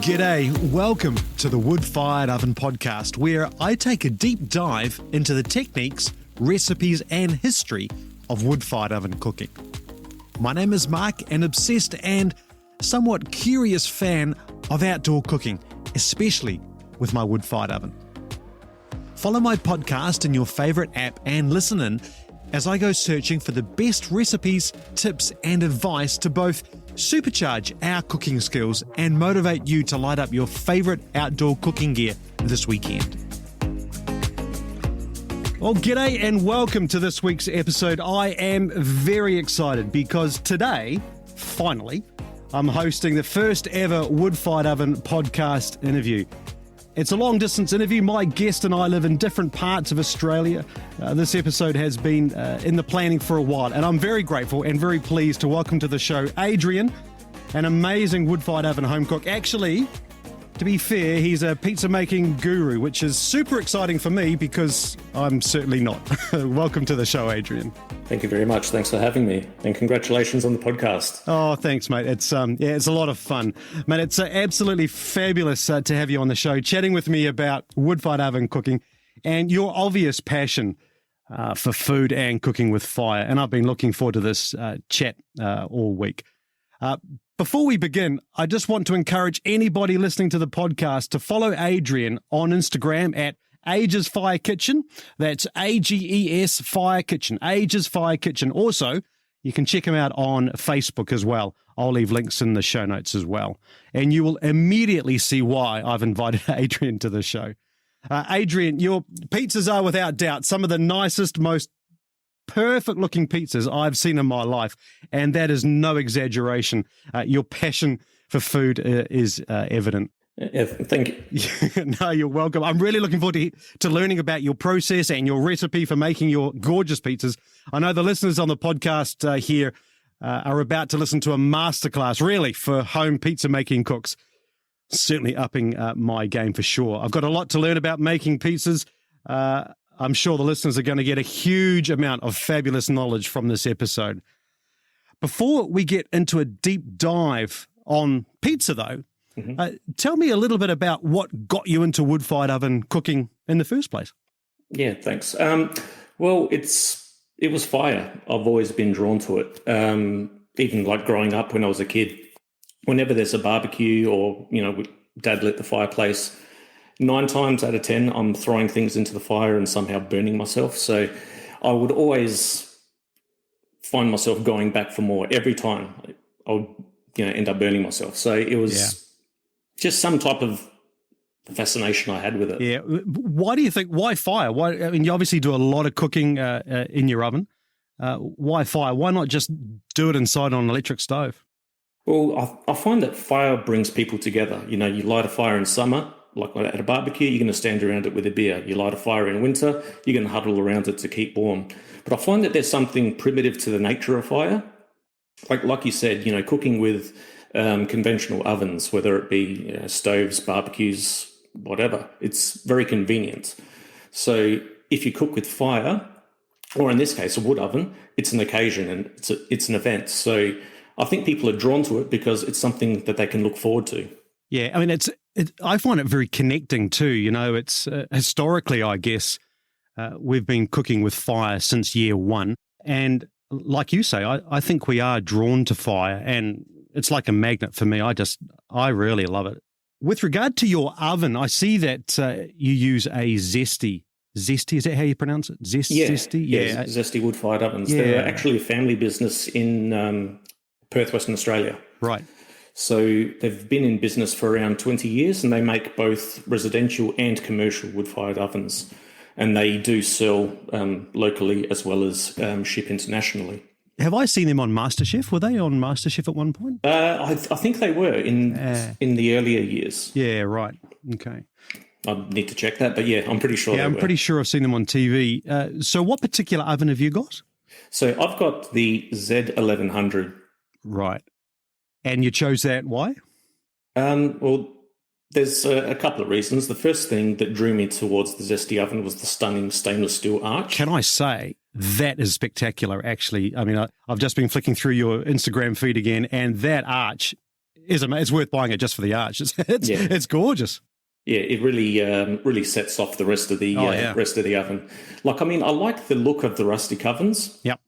G'day, welcome to the Wood Fired Oven Podcast, where I take a deep dive into the techniques, recipes and history of wood-fired oven cooking. My name is Mark, an obsessed and somewhat curious fan of outdoor cooking, especially with my wood-fired oven. Follow my podcast in your favourite app and listen in as I go searching for the best recipes, tips and advice to both supercharge our cooking skills and motivate you to light up your favourite outdoor cooking gear this weekend. Well, g'day and welcome to this week's episode. I am very excited because today, finally, I'm hosting the first ever Wood-Fired Oven podcast interview. It's a long-distance interview. My guest and I live in different parts of Australia. This episode has been in the planning for a while, and I'm very grateful and very pleased to welcome to the show Adrian, an amazing wood-fired oven home cook. Actually, to be fair, he's a pizza-making guru, which is super exciting for me because I'm certainly not. Welcome to the show, Adrian. Thank you very much. Thanks for having me, and congratulations on the podcast. Oh, thanks, mate. It's it's a lot of fun, mate. It's absolutely fabulous to have you on the show, chatting with me about wood-fired oven cooking and your obvious passion for food and cooking with fire. And I've been looking forward to this chat all week. Before we begin, I just want to encourage anybody listening to the podcast to follow Adrian on Instagram at Ages Fire Kitchen. That's AGES Fire Kitchen, Ages Fire Kitchen. Also, you can check him out on Facebook as well. I'll leave links in the show notes as well. And you will immediately see why I've invited Adrian to the show. Adrian, your pizzas are without doubt some of the nicest, most perfect looking pizzas I've seen in my life. And that is no exaggeration. Your passion for food is evident. Yeah, thank you. No, you're welcome. I'm really looking forward to learning about your process and your recipe for making your gorgeous pizzas. I know the listeners on the podcast here are about to listen to a masterclass, really, for home pizza making cooks. Certainly upping my game for sure. I've got a lot to learn about making pizzas. I'm sure the listeners are going to get a huge amount of fabulous knowledge from this episode. Before we get into a deep dive on pizza, though, tell me a little bit about what got you into wood-fired oven cooking in the first place. Yeah, thanks. Well, it was fire. I've always been drawn to it. Even like growing up when I was a kid, whenever there's a barbecue or, Dad lit the fireplace, 9 times out of 10, I'm throwing things into the fire and somehow burning myself. So I would always find myself going back for more. Every time I would, end up burning myself. So it was just some type of fascination I had with it. Yeah. Why do you think, why fire? You obviously do a lot of cooking in your oven. Why fire? Why not just do it inside on an electric stove? Well, I find that fire brings people together. You light a fire in summer, like at a barbecue, you're going to stand around it with a beer. You light a fire in winter, you're going to huddle around it to keep warm. But I find that there's something primitive to the nature of fire. Like you said, cooking with conventional ovens, whether it be stoves, barbecues, whatever, it's very convenient. So if you cook with fire, or in this case a wood oven, it's an occasion and it's an event. So I think people are drawn to it because it's something that they can look forward to. Yeah, I find it very connecting too. It's historically, I guess, we've been cooking with fire since year one. And like you say, I think we are drawn to fire, and it's like a magnet for me. I really love it. With regard to your oven, I see that you use a Zesti. Zesti, is that how you pronounce it? Zesti? Yeah, Zesti wood-fired ovens. Yeah. They're actually a family business in Perth, Western Australia. Right. So they've been in business for around 20 years, and they make both residential and commercial wood-fired ovens. And they do sell locally as well as ship internationally. Have I seen them on MasterChef? Were they on MasterChef at one point? I think they were in the earlier years. Yeah, right. Okay. I need to check that, but yeah, I'm pretty sure they were. I'm pretty sure I've seen them on TV. So what particular oven have you got? So I've got the Z1100. Right. And you chose that, why? Well, there's a couple of reasons. The first thing that drew me towards the Zesti oven was the stunning stainless steel arch. Can I say, that is spectacular, actually. I've just been flicking through your Instagram feed again, and that arch It's worth buying it just for the arch. It's gorgeous. Yeah, it really sets off the rest of the oven. Like, I mean, I like the look of the rustic ovens. Yep.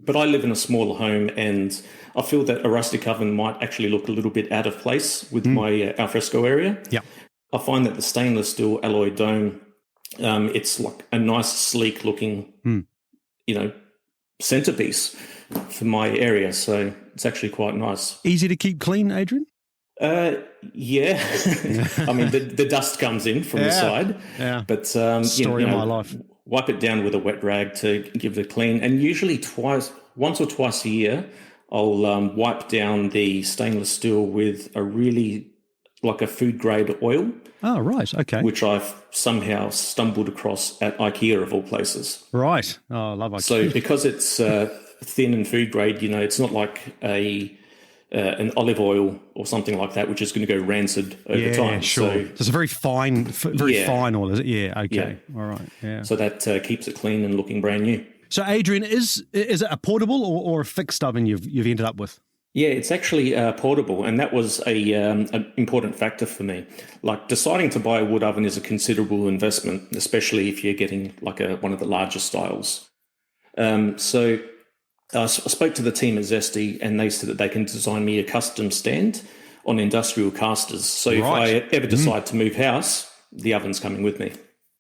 But I live in a smaller home, and I feel that a rustic oven might actually look a little bit out of place with my alfresco area. Yep. I find that the stainless steel alloy dome, it's like a nice, sleek looking, centerpiece for my area. So it's actually quite nice. Easy to keep clean, Adrian? Yeah. I mean, the dust comes in from the side. Yeah. But, Story of my life. Wipe it down with a wet rag to give it a clean. And usually once or twice a year, I'll wipe down the stainless steel with like a food grade oil. Oh, right. Okay. Which I've somehow stumbled across at IKEA of all places. Right. Oh, I love IKEA. So because it's thin and food grade, it's not like an olive oil or something like that, which is going to go rancid over time. Sure. So it's a very fine oil, is it? Yeah. Okay. Yeah. All right. Yeah. So that keeps it clean and looking brand new. So, Adrian, is it a portable or a fixed oven you've ended up with? Yeah, it's actually portable, and that was an important factor for me. Like, deciding to buy a wood oven is a considerable investment, especially if you're getting like one of the larger styles. So I spoke to the team at Zesti, and they said that they can design me a custom stand on industrial casters. So if I ever decide to move house, the oven's coming with me.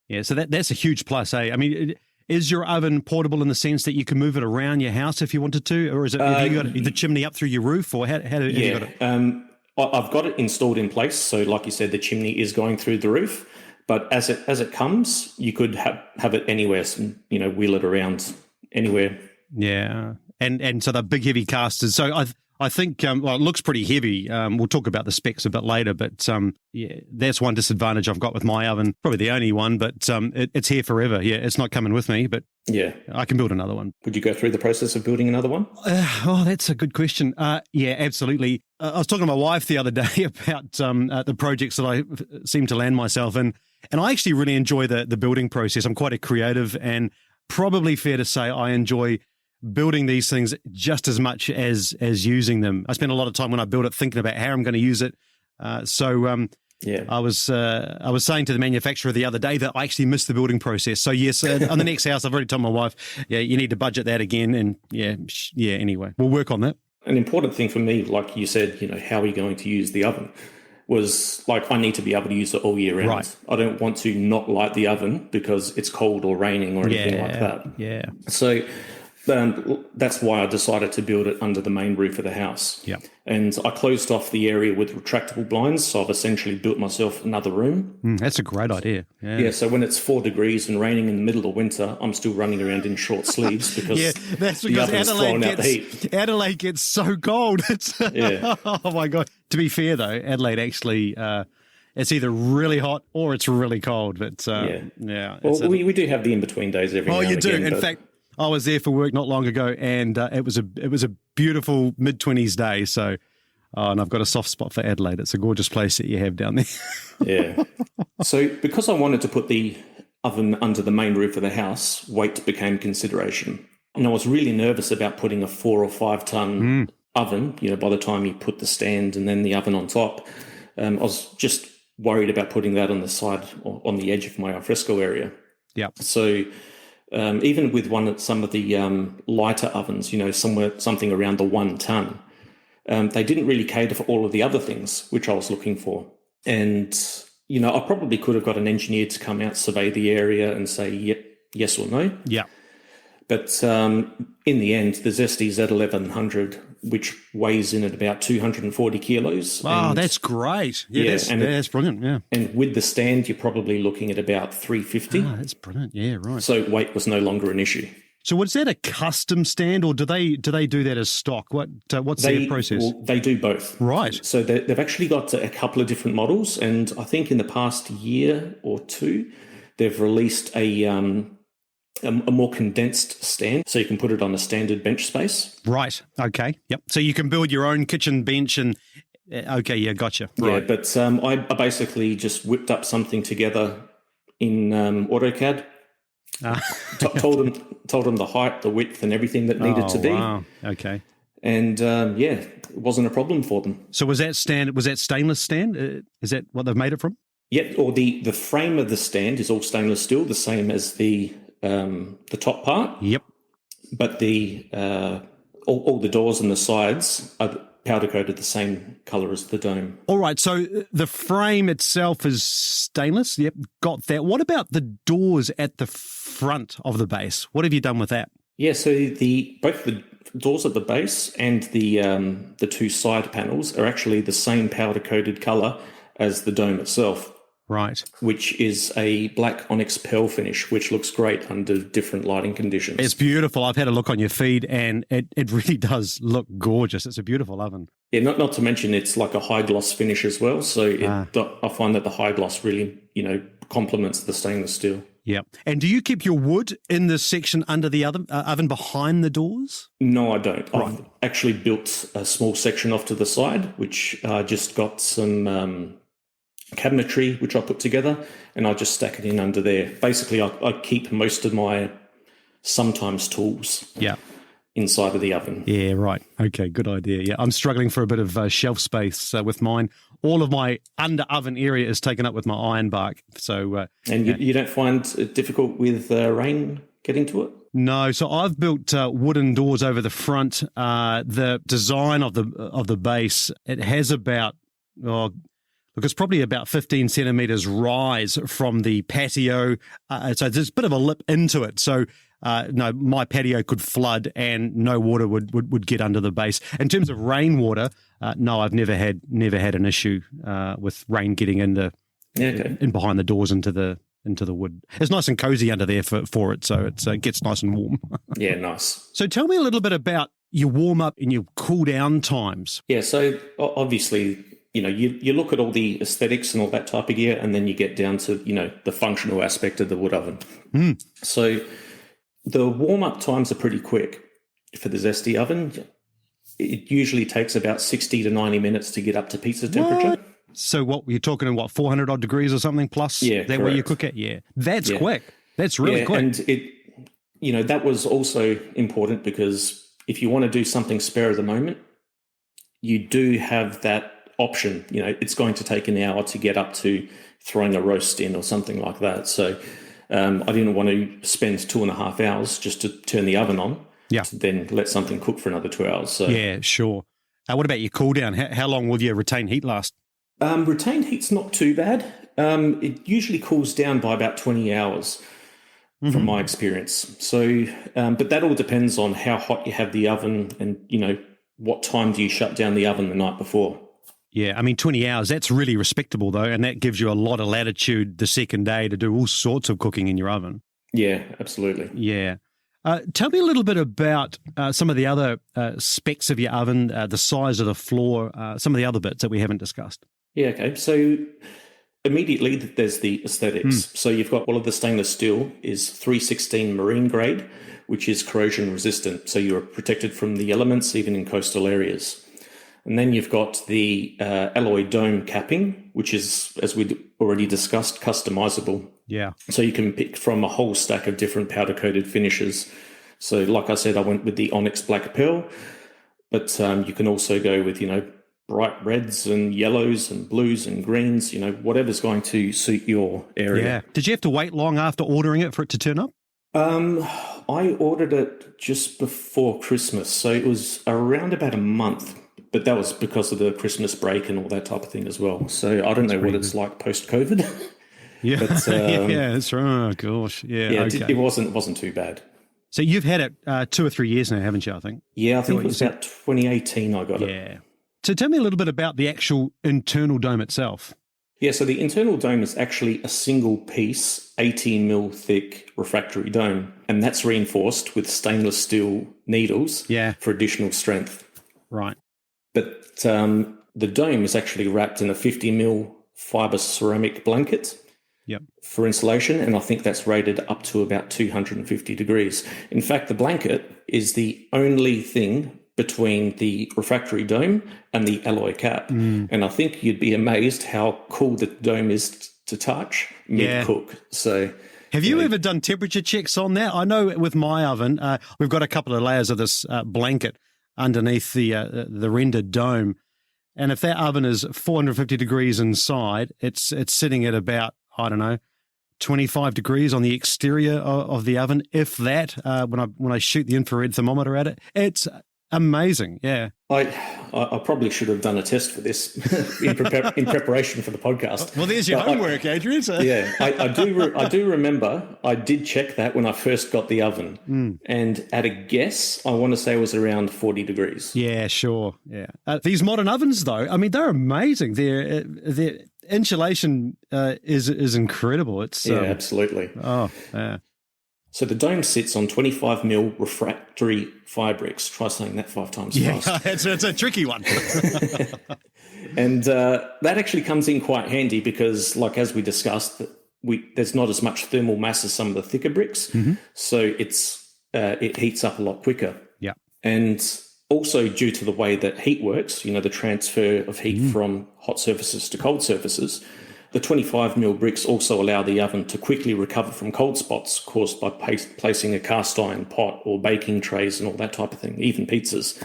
Yeah, so that's a huge plus, eh? I mean, is your oven portable in the sense that you can move it around your house if you wanted to, or is it have you got the chimney up through your roof, or how have you got it? I've got it installed in place. So, like you said, the chimney is going through the roof. But as it comes, you could have it anywhere. So, wheel it around anywhere. Yeah, and so the big heavy casters. So I think it looks pretty heavy. We'll talk about the specs a bit later, but that's one disadvantage I've got with my oven. Probably the only one, but it's here forever. Yeah, it's not coming with me, but yeah, I can build another one. Would you go through the process of building another one? That's a good question. Yeah, absolutely. I was talking to my wife the other day about the projects that I seem to land myself in, and I actually really enjoy the building process. I'm quite a creative, and probably fair to say I enjoy building these things just as much as using them. I spend a lot of time when I build it thinking about how I'm going to use it. I was saying to the manufacturer the other day that I actually missed the building process. So yes, on the next house, I've already told my wife, you need to budget that again. And anyway, we'll work on that. An important thing for me, like you said, how are you going to use the oven? Was like, I need to be able to use it all year round. Right. I don't want to not light the oven because it's cold or raining or anything like that. Yeah. So that's why I decided to build it under the main roof of the house. Yeah. And I closed off the area with retractable blinds, so I've essentially built myself another room. That's a great idea. Yeah, so when it's 4 degrees and raining in the middle of winter, I'm still running around in short sleeves because that's the oven's throwing out the heat. Adelaide gets so cold. Oh my God. To be fair though, Adelaide actually it's either really hot or it's really cold. But well, we do have the in-between days every now and again. Oh, you do? In fact, I was there for work not long ago, and it was a beautiful mid-20s day. So, and I've got a soft spot for Adelaide. It's a gorgeous place that you have down there. Yeah. So, because I wanted to put the oven under the main roof of the house, weight became consideration. And I was really nervous about putting a 4 or 5 ton oven. By the time you put the stand and then the oven on top, I was just worried about putting that on the side or on the edge of my alfresco area. Yeah. So. Even with some of the lighter ovens, something around the 1 ton, they didn't really cater for all of the other things which I was looking for. And, I probably could have got an engineer to come out, survey the area and say yes or no. Yeah. But in the end, the Zesti Z1100, which weighs in at about 240 kilos. Oh, that's great. Yeah, that's brilliant, yeah. And with the stand, you're probably looking at about 350. Oh, that's brilliant, yeah, right. So weight was no longer an issue. So was that a custom stand, or do they do that as stock? What's their process? Well, they do both. Right. So they've actually got a couple of different models, and I think in the past year or two, they've released a more condensed stand, so you can put it on a standard bench space. Right. Okay. Yep. So you can build your own kitchen bench and... Okay, yeah, gotcha. Right. Yeah, but I basically just whipped up something together in AutoCAD. Told them the height, the width, and everything that needed to be. Wow. Okay. And it wasn't a problem for them. So was that stainless stand? Is that what they've made it from? Yeah, or the frame of the stand is all stainless steel, the same as the top part. Yep. But the all the doors and the sides are powder coated the same color as the dome. All right, so the frame itself is stainless. Yep, got that. What about the doors at the front of the base? What have you done with that? Yeah, so both the doors at the base and the two side panels are actually the same powder coated color as the dome itself. Right. Which is a black onyx pearl finish, which looks great under different lighting conditions. It's beautiful. I've had a look on your feed, and it really does look gorgeous. It's a beautiful oven. Yeah, not to mention it's like a high gloss finish as well. So I find that the high gloss really, complements the stainless steel. Yeah. And do you keep your wood in the section under the oven behind the doors? No, I don't. Right. I've actually built a small section off to the side, which just got some cabinetry, which I put together, and I just stack it in under there. Basically, I keep most of my sometimes tools inside of the oven. Yeah, right. Okay, good idea. Yeah, I'm struggling for a bit of shelf space with mine. All of my under oven area is taken up with my iron bark. So, and you don't find it difficult with rain getting to it? No, so I've built wooden doors over the front. The design of the base, it has about it's probably about 15 centimetres rise from the patio. So there's a bit of a lip into it. So, no, my patio could flood and no water would get under the base. In terms of rainwater, no, I've never had an issue with rain getting in behind the doors into the wood. It's nice and cozy under there for it, so it gets nice and warm. Yeah, nice. So tell me a little bit about your warm up and your cool down times. Yeah, so obviously, you look at all the aesthetics and all that type of gear, and then you get down to, the functional aspect of the wood oven. So the warm-up times are pretty quick for the Zesti oven. It usually takes about 60 to 90 minutes to get up to pizza temperature. What? So what, you're talking 400 odd degrees or something plus? Yeah, that where you cook it? Yeah. That's quick. That's really quick. And that was also important because if you want to do something spare of the moment, you do have that option. It's going to take an hour to get up to throwing a roast in or something like that. So I didn't want to spend 2.5 hours just to turn the oven on. Yeah. To then let something cook for another 2 hours. So yeah, sure. What about your cool down? How long will your retained heat last? Retained heat's not too bad. It usually cools down by about 20 hours from my experience. So, but that all depends on how hot you have the oven and, what time do you shut down the oven the night before. Yeah, 20 hours, that's really respectable though, and that gives you a lot of latitude the second day to do all sorts of cooking in your oven. Yeah, absolutely. Yeah. Tell me a little bit about some of the other specs of your oven, the size of the floor, some of the other bits that we haven't discussed. Yeah, okay. So immediately there's the aesthetics. So you've got all of the stainless steel is 316 marine grade, which is corrosion resistant. So you're protected from the elements, even in coastal areas. And then you've got the alloy dome capping, which is, as we already discussed, customizable. Yeah. So you can pick from a whole stack of different powder-coated finishes. So like I said, I went with the onyx black pearl, but you can also go with, bright reds and yellows and blues and greens, whatever's going to suit your area. Yeah. Did you have to wait long after ordering it for it to turn up? I ordered it just before Christmas, so it was around about a month. But that was because of the Christmas break and all that type of thing as well. So I don't know what it's like post-COVID. Yeah, but, yeah, that's right. Oh, gosh. Yeah, okay. It wasn't too bad. So you've had it 2 or 3 years now, haven't you, I think? Yeah, I think it was about 2018 I got it. Yeah. So tell me a little bit about the actual internal dome itself. Yeah, so the internal dome is actually a single piece, 18 mil thick refractory dome, and that's reinforced with stainless steel needles for additional strength. Right. But the dome is actually wrapped in a 50 mil fiber ceramic blanket for insulation, and I think that's rated up to about 250 degrees. In fact, the blanket is the only thing between the refractory dome and the alloy cap. And I think you'd be amazed how cool the dome is to touch mid-cook. So, have you ever done temperature checks on that? I know with my oven, we've got a couple of layers of this blanket. underneath the rendered dome. And if that oven is 450 degrees inside, it's sitting at about, I don't know, 25 degrees on the exterior of the oven, if that, when I shoot the infrared thermometer at it. It's amazing, yeah. I probably should have done a test for this in preparation for the podcast. Well, there's your homework, Adrian. So. Yeah, I do remember I did check that when I first got the oven, and at a guess, I want to say it was around 40 degrees. Yeah, sure. Yeah, these modern ovens, though, I mean, they're amazing. Their insulation is incredible. It's absolutely. Oh, yeah. So the dome sits on 25 mil refractory fire bricks. Try saying that 5 times fast. Yeah, it's a tricky one. And that actually comes in quite handy because, like as we discussed, there's not as much thermal mass as some of the thicker bricks, so it heats up a lot quicker. Yeah, and also due to the way that heat works, the transfer of heat from hot surfaces to cold surfaces. The 25 mil bricks also allow the oven to quickly recover from cold spots caused by placing a cast iron pot or baking trays and all that type of thing. Even pizzas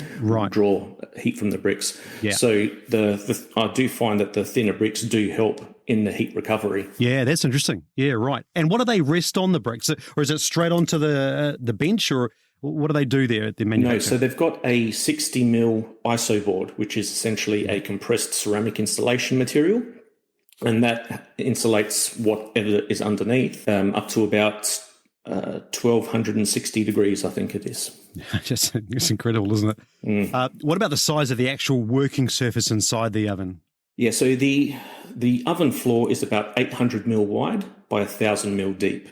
draw heat from the bricks. Yeah. So I do find that the thinner bricks do help in the heat recovery. Yeah, that's interesting. Yeah, right. And what do they rest on, the bricks? Or is it straight onto the bench, or what do they do there at the manufacturer? No, so they've got a 60 mil ISO board, which is essentially a compressed ceramic installation material. And that insulates whatever is underneath up to about 1,260 degrees, I think it is. It's incredible, isn't it? What about the size of the actual working surface inside the oven? Yeah, so the oven floor is about 800 mil wide by 1,000 mil deep.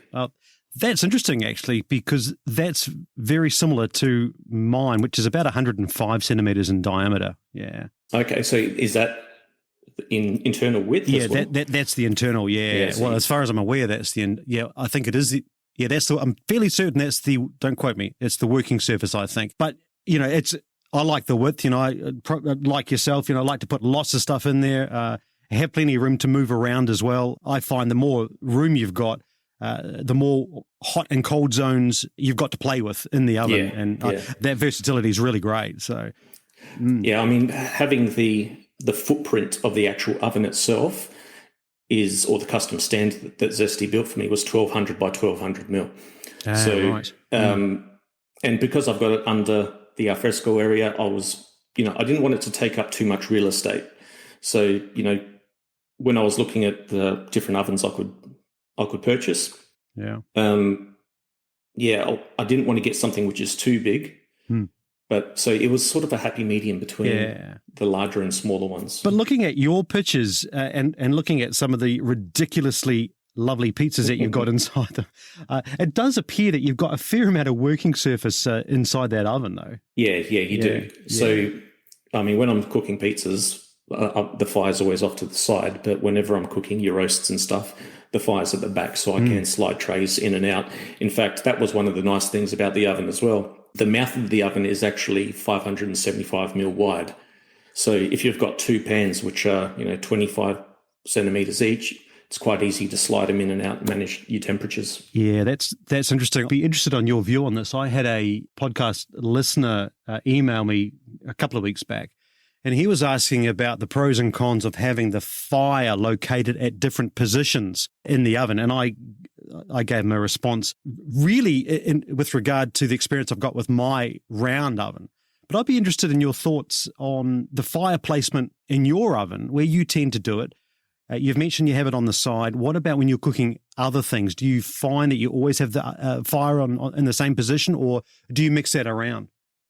That's interesting, actually, because that's very similar to mine, which is about 105 centimetres in diameter. Yeah. Okay, so is that in internal width as well? That's the internal, yeah. Well, as far as I'm aware, that's I think it is I'm fairly certain that's don't quote me, it's the working surface, I think. But, I like the width, like yourself, I like to put lots of stuff in there, have plenty of room to move around as well. I find the more room you've got, the more hot and cold zones you've got to play with in the oven. That versatility is really great. So, Yeah, I mean, having the footprint of the actual oven itself or the custom stand that Zesti built for me was 1,200 by 1,200 mil. Right. And because I've got it under the alfresco area, I didn't want it to take up too much real estate. So, when I was looking at the different ovens I could purchase, I didn't want to get something which is too big. But so it was sort of a happy medium between the larger and smaller ones. But looking at your pictures and looking at some of the ridiculously lovely pizzas that you've got inside them, it does appear that you've got a fair amount of working surface inside that oven, though. Yeah, you do. Yeah. So, I mean, when I'm cooking pizzas, the fire's always off to the side. But whenever I'm cooking your roasts and stuff, the fire's at the back, so I can slide trays in and out. In fact, that was one of the nice things about the oven as well. The mouth of the oven is actually 575 mil wide. So if you've got 2 pans, which are 25 centimeters each, it's quite easy to slide them in and out and manage your temperatures. Yeah, that's interesting. I'd be interested on your view on this. I had a podcast listener email me a couple of weeks back, and he was asking about the pros and cons of having the fire located at different positions in the oven. And I gave him a response really with regard to the experience I've got with my round oven. But I'd be interested in your thoughts on the fire placement in your oven, where you tend to do it. You've mentioned you have it on the side. What about when you're cooking other things? Do you find that you always have the fire in the same position, or do you mix that around?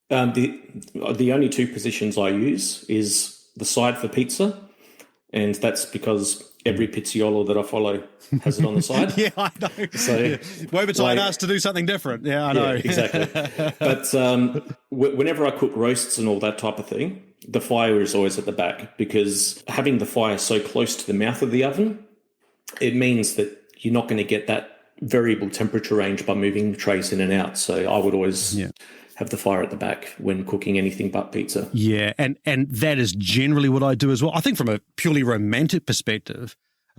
The only 2 positions I use is the side for pizza, and that's because every pizzaiolo that I follow has it on the side. Yeah, I know. So Wobertide asked to do something different. Yeah, I know. Yeah, exactly. But whenever I cook roasts and all that type of thing, the fire is always at the back, because having the fire so close to the mouth of the oven, it means that you're not going to get that variable temperature range by moving trays in and out. So I would always have the fire at the back when cooking anything but pizza. Yeah, and that is generally what I do as well. I think from a purely romantic perspective,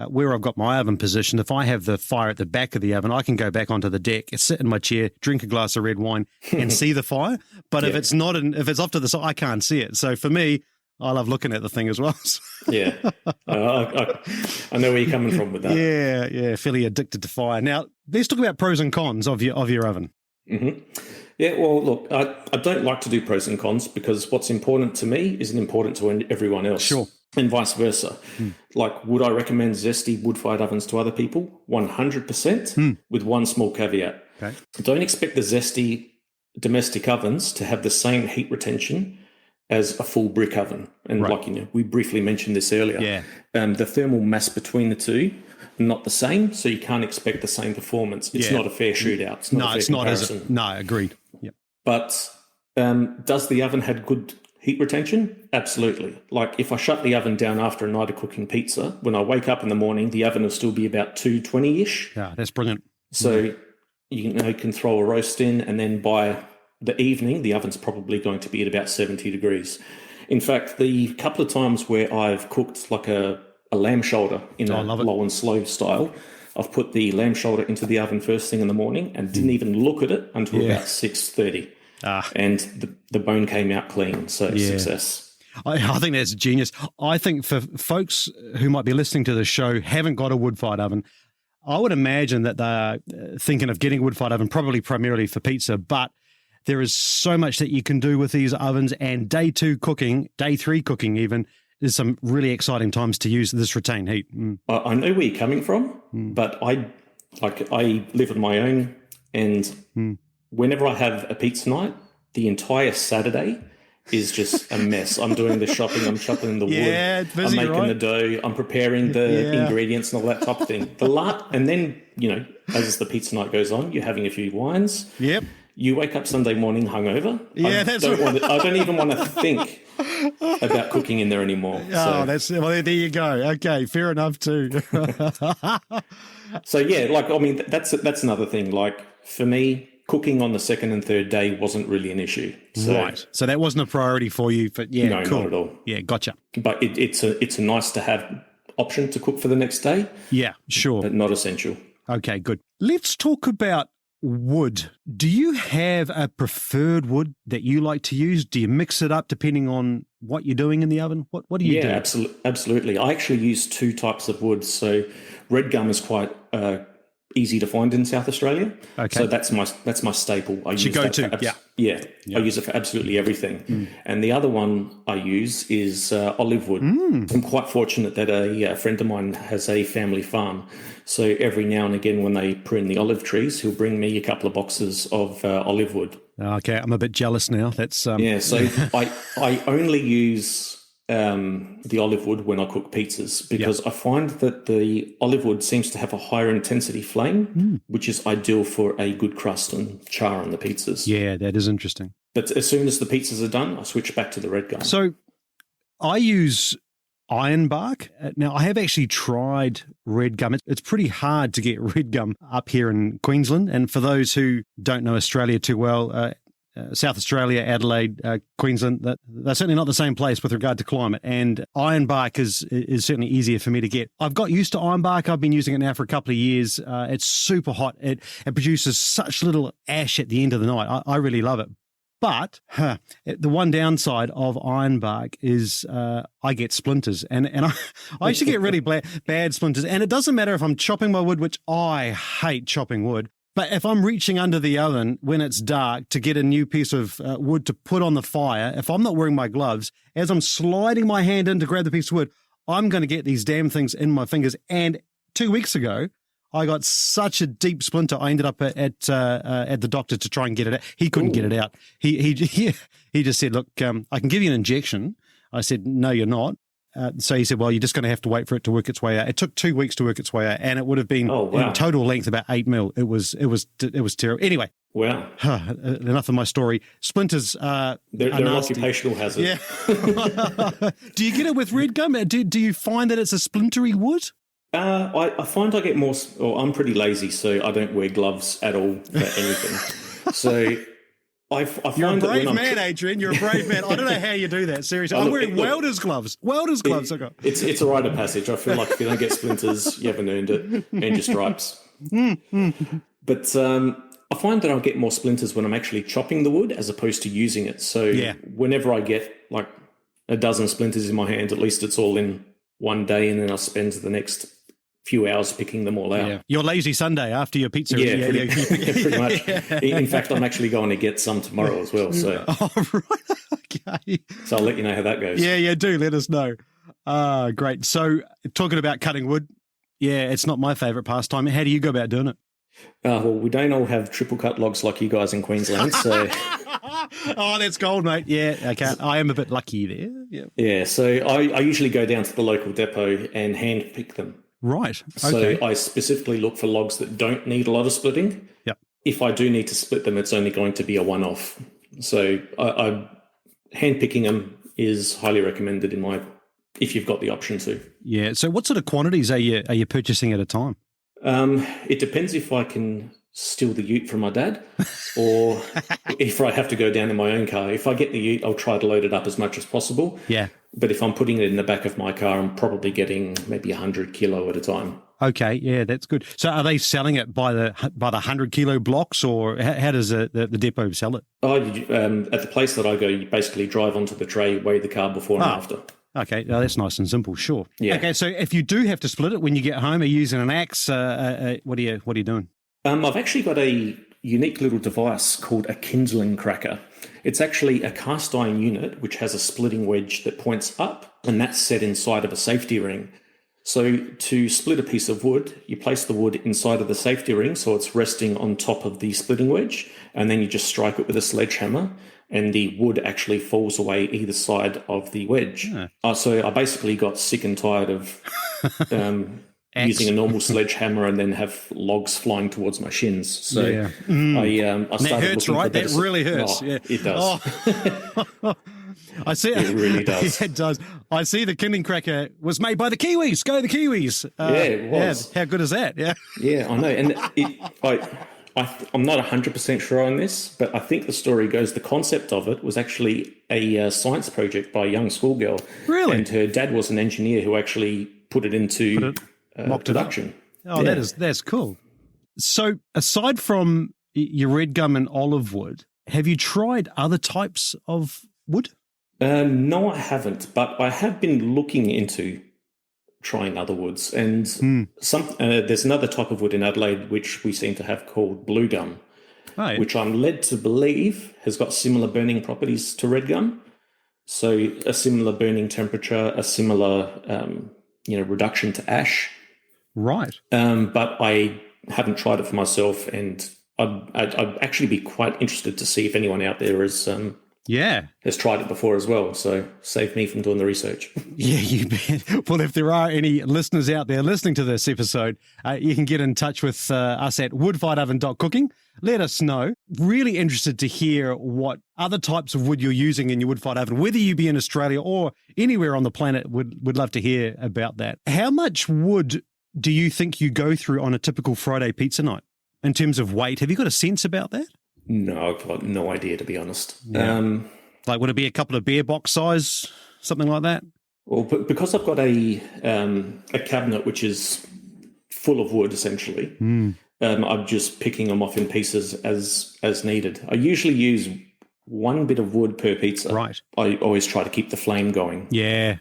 where I've got my oven positioned, if I have the fire at the back of the oven, I can go back onto the deck, sit in my chair, drink a glass of red wine and see the fire. But if it's not, if it's off to the side, I can't see it. So for me, I love looking at the thing as well. Yeah. I know where you're coming from with that. Yeah, fairly addicted to fire. Now, let's talk about pros and cons of your oven. Mm-hmm. Yeah, well, look, I don't like to do pros and cons because what's important to me isn't important to everyone else. Sure. And vice versa. Like, would I recommend Zesti wood-fired ovens to other people? 100%, with one small caveat. Okay. Don't expect the Zesti domestic ovens to have the same heat retention as a full brick oven. And we briefly mentioned this earlier. Yeah. The thermal mass between the two are not the same, so you can't expect the same performance. It's not a fair shootout. It's not a fair comparison. Not, is it? No, agreed. Yep. But does the oven have good heat retention? Absolutely. Like, if I shut the oven down after a night of cooking pizza, when I wake up in the morning, the oven will still be about 220-ish. Yeah, that's brilliant. So you can throw a roast in, and then by the evening, the oven's probably going to be at about 70 degrees. In fact, the couple of times where I've cooked like a lamb shoulder in a low and slow style, I've put the lamb shoulder into the oven first thing in the morning and didn't even look at it until about 6:30. And the bone came out clean, so success. I think that's genius. I think for folks who might be listening to the show, haven't got a wood-fired oven, I would imagine that they're thinking of getting a wood-fired oven, probably primarily for pizza, but there is so much that you can do with these ovens, and day 2 cooking, day 3 cooking even, is some really exciting times to use this retained heat. I know where you're coming from, but I live on my own, and whenever I have a pizza night, the entire Saturday is just a mess. I'm doing the shopping, I'm chopping the wood, busy, I'm making the dough, I'm preparing the ingredients and all that type of thing. And then, as the pizza night goes on, you're having a few wines. Yep. You wake up Sunday morning hungover. Yeah, I don't even want to think about cooking in there anymore. Oh, there you go. Okay, fair enough too. So that's another thing. Like, for me, cooking on the second and third day wasn't really an issue. Right. So that wasn't a priority for you. But no, cool. Not at all. Yeah, gotcha. But it's a nice to have option to cook for the next day. Yeah, sure. But not essential. Okay, good. Let's talk about wood. Do you have a preferred wood that you like to use? Do you mix it up depending on what you're doing in the oven? What do you do? Yeah, absolutely. I actually use 2 types of wood. So red gum is quite easy to find in South Australia. Okay. So that's my staple. I use I use it for absolutely everything. And the other one I use is olive wood. I'm quite fortunate that a friend of mine has a family farm. So every now and again when they prune the olive trees, he'll bring me a couple of boxes of olive wood. Okay, I'm a bit jealous now. That's so I only use the olive wood when I cook pizzas, because I find that the olive wood seems to have a higher intensity flame, which is ideal for a good crust and char on the pizzas. Yeah, that is interesting. But as soon as the pizzas are done, I switch back to the red gum. So I use ironbark. Now, I have actually tried red gum. It's pretty hard to get red gum up here in Queensland. And for those who don't know Australia too well, South Australia, Adelaide, Queensland, they're certainly not the same place with regard to climate. And ironbark is certainly easier for me to get. I've got used to ironbark. I've been using it now for a couple of years. It's super hot. It produces such little ash at the end of the night. I really love it. But the one downside of ironbark is I get splinters, and I used to get really bad splinters. And it doesn't matter if I'm chopping my wood, which I hate chopping wood, but if I'm reaching under the oven when it's dark to get a new piece of wood to put on the fire, if I'm not wearing my gloves, as I'm sliding my hand in to grab the piece of wood, I'm going to get these damn things in my fingers. And 2 weeks ago, I got such a deep splinter. I ended up at the doctor to try and get it out. He couldn't get it out. He just said, "Look, I can give you an injection." I said, "No, you're not." So he said, "Well, you're just going to have to wait for it to work its way out." It took 2 weeks to work its way out, and it would have been in total length about 8 mil. It was terrible. Anyway. Wow. Enough of my story. Splinters they're an occupational hazard. Yeah. Do you get it with red gum? Do you find that it's a splintery wood? I find I get more. I'm pretty lazy, so I don't wear gloves at all for anything. So I find You're a that brave when man, Adrian. You're a brave man. I don't know how you do that. Seriously, I'm wearing welder's gloves. Welder's gloves. I got. It's a rite of passage. I feel like if you don't get splinters, you haven't earned it. Earned your stripes. But I find that I'll get more splinters when I'm actually chopping the wood as opposed to using it. So whenever I get like a dozen splinters in my hand, at least it's all in one day, and then I'll spend the next few hours picking them all out. Yeah. Your lazy Sunday after your pizza. Pretty much. In fact, I'm actually going to get some tomorrow as well. So, Okay. So I'll let you know how that goes. Yeah, do let us know. Great. So talking about cutting wood, it's not my favourite pastime. How do you go about doing it? Well, we don't all have triple cut logs like you guys in Queensland, so... Oh, that's gold, mate. Yeah, okay. I am a bit lucky there. Yeah, so I usually go down to the local depot and hand pick them. Right. Okay. So I specifically look for logs that don't need a lot of splitting. Yep. If I do need to split them, it's only going to be a one-off. So I hand picking them is highly recommended if you've got the option to. Yeah. So what sort of quantities are you purchasing at a time? It depends if I can steal the ute from my dad or if I have to go down in my own car. If I get the ute, I'll try to load it up as much as possible. Yeah. But if I'm putting it in the back of my car, I'm probably getting maybe 100 kilo at a time. Okay, yeah, that's good. So are they selling it by the 100 kilo blocks, or how does the depot sell it? At the place that I go, you basically drive onto the tray, weigh the car before and after. Okay, that's nice and simple. Sure. Yeah. Okay, so if you do have to split it when you get home, are you using an axe? What are you doing? I've actually got a unique little device called a kindling cracker. It's actually a cast iron unit which has a splitting wedge that points up, and that's set inside of a safety ring. So to split a piece of wood, you place the wood inside of the safety ring so it's resting on top of the splitting wedge, and then you just strike it with a sledgehammer, and the wood actually falls away either side of the wedge. Yeah. So I basically got sick and tired of using a normal sledgehammer and then have logs flying towards my shins. So I started that hurts, right? That really hurts. Yeah. It does. Oh. I see it really does. It does. I see the kindling cracker was made by the Kiwis. Go the Kiwis. It was. How good is that? Yeah. Yeah, I know. And I'm not 100% sure on this, but I think the story goes the concept of it was actually a science project by a young schoolgirl. Really? And her dad was an engineer who actually put it into production. Oh, yeah. That's cool. So aside from your red gum and olive wood, have you tried other types of wood? No, I haven't, but I have been looking into trying other woods, and there's another type of wood in Adelaide which we seem to have called blue gum, which I'm led to believe has got similar burning properties to red gum. So a similar burning temperature, a similar reduction to ash. Right. But I haven't tried it for myself, and I'd actually be quite interested to see if anyone out there has tried it before as well. So save me from doing the research. Yeah, you bet. Well, if there are any listeners out there listening to this episode, you can get in touch with us at woodfiredoven.cooking. Let us know. Really interested to hear what other types of wood you're using in your wood-fired oven, whether you be in Australia or anywhere on the planet. Would love to hear about that. How much wood do you think you go through on a typical Friday pizza night in terms of weight? Have you got a sense about that? No, I've got no idea, to be honest. Yeah. Like, would it be a couple of beer box size, something like that? Well, because I've got a cabinet which is full of wood, essentially, I'm just picking them off in pieces as needed. I usually use one bit of wood per pizza. Right. I always try to keep the flame going. Yeah.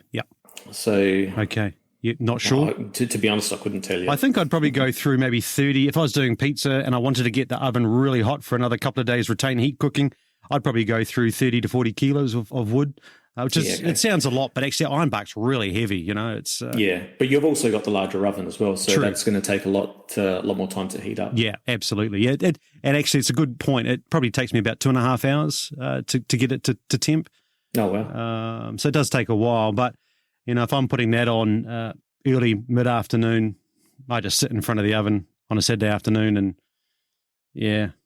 So... Okay. You're not sure? To be honest, I couldn't tell you. I think I'd probably go through maybe 30. If I was doing pizza and I wanted to get the oven really hot for another couple of days, retain heat cooking, I'd probably go through 30 to 40 kilos of wood, which is, it sounds a lot, but actually ironbark's really heavy, It's but you've also got the larger oven as well, so that's going to take a lot more time to heat up. Yeah, absolutely. Yeah, and actually it's a good point. It probably takes me about 2.5 hours to get it to temp. Oh, wow. So it does take a while, but if I'm putting that on early, mid-afternoon, I just sit in front of the oven on a Saturday afternoon and,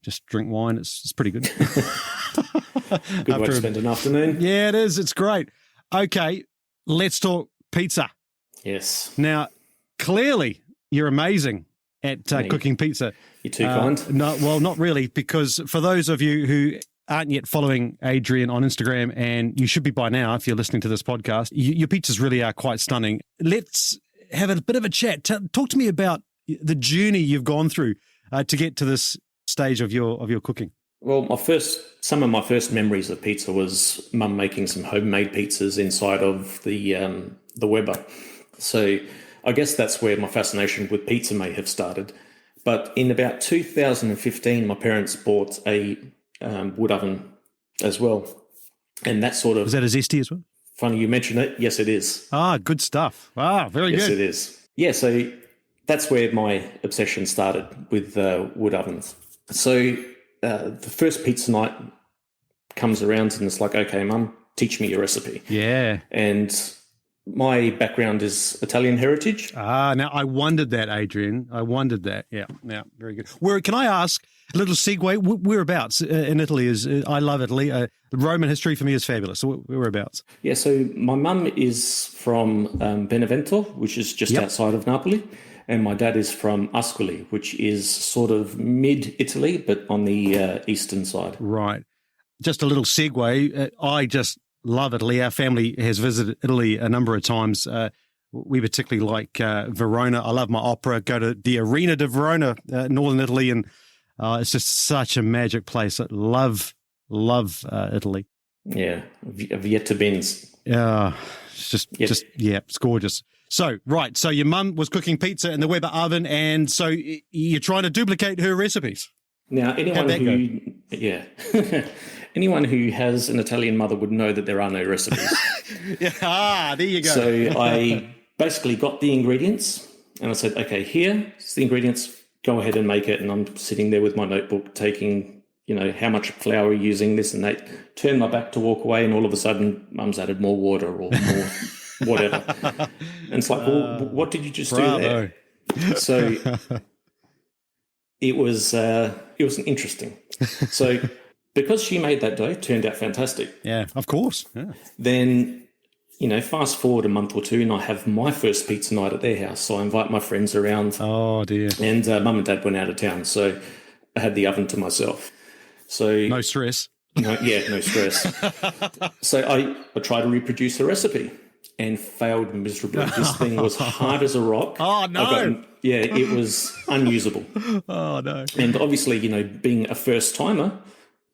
just drink wine. It's pretty good. Good way to spend an afternoon. Yeah, it is. It's great. Okay, let's talk pizza. Yes. Now, clearly, you're amazing at cooking pizza. You're too kind. No, well, not really, because for those of you who aren't yet following Adrian on Instagram, and you should be by now if you're listening to this podcast, your pizzas really are quite stunning. Let's have a bit of a chat. Talk to me about the journey you've gone through to get to this stage of your cooking. Well, some of my first memories of pizza was Mum making some homemade pizzas inside of the Weber. So I guess that's where my fascination with pizza may have started. But in about 2015, my parents bought a wood oven as well. And that sort of... Is that a Zesti as well? Funny you mention it. Yes, it is. Ah, good stuff. Ah, very good. Yes, it is. Yeah, so that's where my obsession started with wood ovens. So the first pizza night comes around and it's like, okay, Mum, teach me your recipe. Yeah. And my background is Italian heritage. Ah, now I wondered that, Adrian. I wondered that. Yeah, very good. Can I ask a little segue? Whereabouts in Italy is? I love Italy. The Roman history for me is fabulous. So whereabouts? Yeah, so my mum is from Benevento, which is just outside of Napoli, and my dad is from Ascoli, which is sort of mid-Italy, but on the eastern side. Right. Just a little segue. I just love Italy. Our family has visited Italy a number of times. We particularly like Verona. I love my opera. Go to the Arena di Verona, northern Italy, and it's just such a magic place. I love Italy. Yeah, I've yet to been. It's it's gorgeous. So your mum was cooking pizza in the Weber oven, and so you're trying to duplicate her recipes. Now, anyone who has an Italian mother would know that there are no recipes. There you go. So I basically got the ingredients and I said, okay, here's the ingredients, go ahead and make it. And I'm sitting there with my notebook taking, how much flour we're using, this and that, turn my back to walk away, and all of a sudden Mum's added more water or more whatever. And it's like, well, what did you just do there? So it was interesting. So because she made that dough, it turned out fantastic. Yeah, of course. Yeah. Then, fast forward a month or two and I have my first pizza night at their house. So I invite my friends around. Oh, dear. And Mum and Dad went out of town. So I had the oven to myself. So no stress. No stress. So I tried to reproduce the recipe and failed miserably. This thing was hard as a rock. Oh, no. It was unusable. Oh, no. And obviously, being a first timer,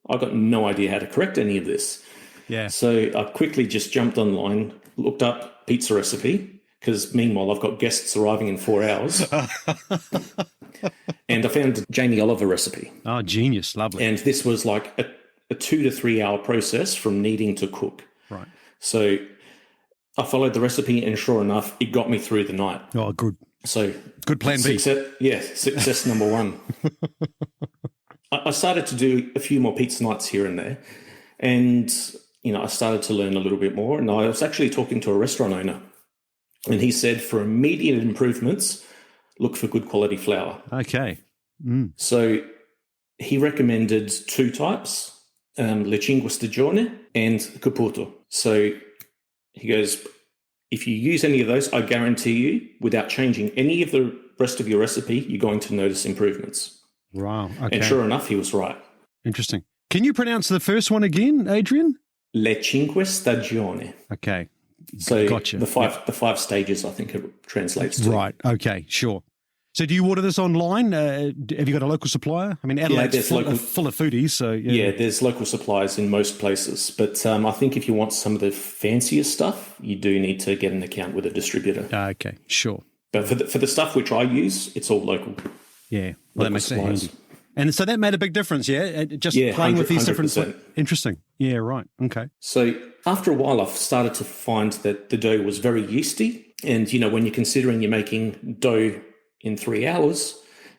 I got no idea how to correct any of this. Yeah. So I quickly just jumped online, looked up pizza recipe, because meanwhile I've got guests arriving in 4 hours. And I found Jamie Oliver recipe. Oh, genius. Lovely. And this was like a 2 to 3 hour process from kneading to cook. Right. So I followed the recipe and sure enough, it got me through the night. Oh, good. So good plan B. Success number one. I started to do a few more pizza nights here and there, and I started to learn a little bit more. And I was actually talking to a restaurant owner, and he said for immediate improvements, look for good quality flour. Okay. So he recommended 2 types, Le Cinque Stagione and Caputo. So he goes, if you use any of those, I guarantee you, without changing any of the rest of your recipe, you're going to notice improvements. Wow. Okay. And sure enough, he was right. Interesting. Can you pronounce the first one again, Adrian? Le Cinque Stagione. Okay. So gotcha. the five stages, I think it translates to. Right. Okay. Sure. So do you order this online? Have you got a local supplier? I mean, Adelaide's full of foodies. So yeah, there's local suppliers in most places. But I think if you want some of the fancier stuff, you do need to get an account with a distributor. Okay. Sure. But for the stuff which I use, it's all local. Yeah, well, that makes it handy. And so that made a big difference, Just playing with these 100%. different... Interesting. Yeah, right. Okay. So after a while, I've started to find that the dough was very yeasty. And, when you're considering you're making dough in 3 hours,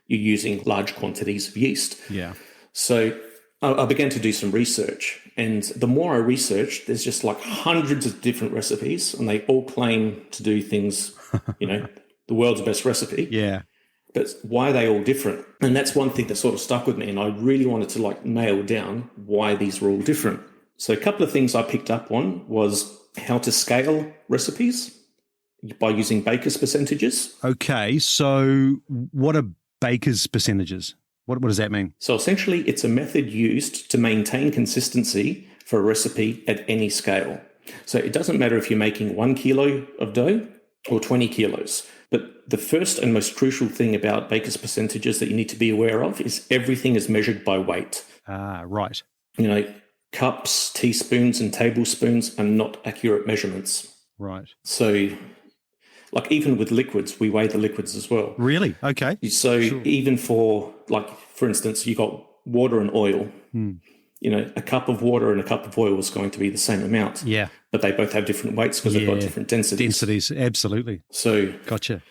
you're using large quantities of yeast. Yeah. So I began to do some research. And the more I researched, there's just like hundreds of different recipes, and they all claim to do things, the world's best recipe. Yeah. But why are they all different? And that's one thing that sort of stuck with me. And I really wanted to nail down why these were all different. So a couple of things I picked up on was how to scale recipes by using baker's percentages. Okay. So what are baker's percentages? What does that mean? So essentially, it's a method used to maintain consistency for a recipe at any scale. So it doesn't matter if you're making 1 kilo of dough or 20 kilos. But the first and most crucial thing about baker's percentages that you need to be aware of is everything is measured by weight. Ah, right. You know, cups, teaspoons, and tablespoons are not accurate measurements. Right. So, like even with liquids, we weigh the liquids as well. Really? Okay. So even for, like, for instance, you got water and oil. You know, a cup of water and a cup of oil is going to be the same amount. Yeah. But they both have different weights because they've got different densities. Densities, absolutely. So gotcha.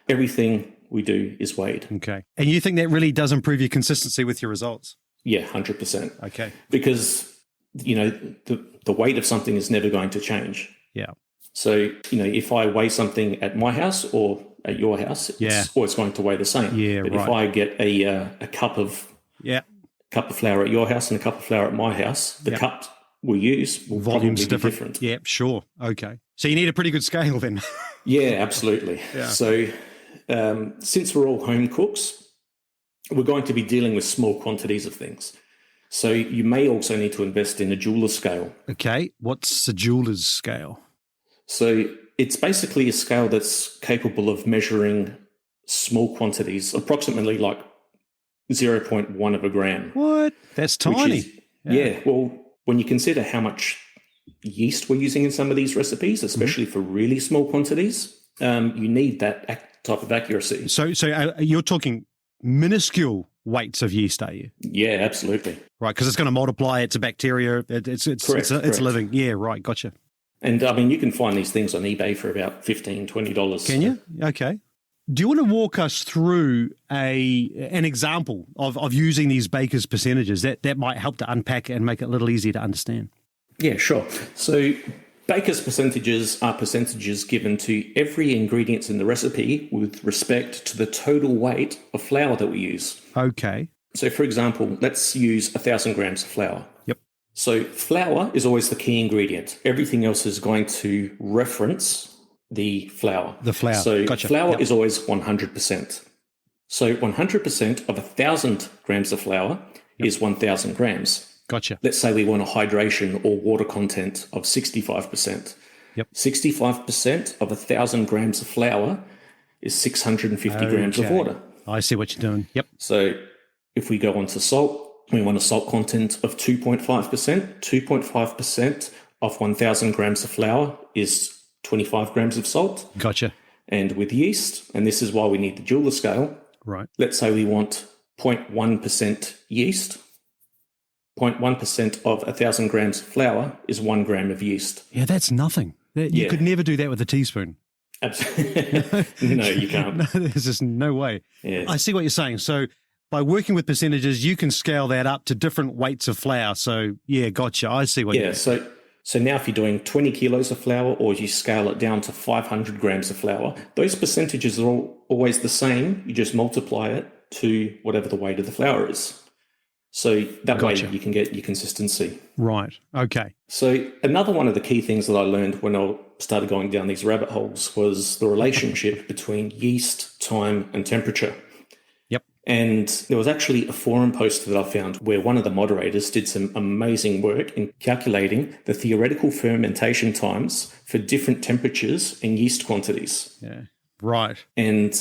Everything we do is weighed. Okay. And you think that really does improve your consistency with your results? Yeah, 100%. Okay. Because, you know, the weight of something is never going to change. Yeah. So, you know, if I weigh something at my house or at your house, it's always going to weigh the same. Yeah, but right. if I get a cup of flour at your house and a cup of flour at my house, the cup we use will Volume's probably be different. Yeah, sure. Okay. So you need a pretty good scale then. Yeah, absolutely. Yeah. So since we're all home cooks, we're going to be dealing with small quantities of things. So you may also need to invest in a jeweler's scale. Okay. What's a jeweler's scale? So it's basically a scale that's capable of measuring small quantities, approximately like 0.1 of a gram. What? That's tiny. Well, when you consider how much yeast we're using in some of these recipes, especially for really small quantities, you need that type of accuracy. So you're talking minuscule weights of yeast, are you? Yeah, absolutely. Right, because it's going to multiply. It's a bacteria. It's living. Yeah, right. Gotcha. And I mean, you can find these things on eBay for about $15, $20. Can you? Okay. Do you want to walk us through an example of using these baker's percentages that might help to unpack and make it a little easier to understand? Yeah, sure. So baker's percentages are percentages given to every ingredient in the recipe with respect to the total weight of flour that we use. Okay. So, for example, let's use 1,000 grams of flour. Yep. So flour is always the key ingredient. Everything else is going to reference the flour. The flour. So gotcha. Flour is always 100%. So 100% of 1,000 grams of flour is 1,000 grams. Gotcha. Let's say we want a hydration or water content of 65%. Yep. 65% of 1,000 grams of flour is 650 grams of water. I see what you're doing. Yep. So if we go on to salt, we want a salt content of 2.5%. 2.5% of 1,000 grams of flour is 25 grams of salt. Gotcha. And with yeast, and this is why we need the jeweler scale, right? Let's say we want 0.1% yeast. 0.1% of 1,000 grams of flour is 1 gram of yeast. Yeah, that's nothing. You could never do that with a teaspoon. Absolutely. No, you can't. No, there's just no way. Yeah. I see what you're saying. So by working with percentages, you can scale that up to different weights of flour. So, yeah, gotcha. I see what you're saying. So now if you're doing 20 kilos of flour or you scale it down to 500 grams of flour, those percentages are always the same. You just multiply it to whatever the weight of the flour is. So that way you can get your consistency. Right. Okay. So another one of the key things that I learned when I started going down these rabbit holes was the relationship between yeast, time, and temperature. Yep. And there was actually a forum post that I found where one of the moderators did some amazing work in calculating the theoretical fermentation times for different temperatures and yeast quantities. Yeah. Right. And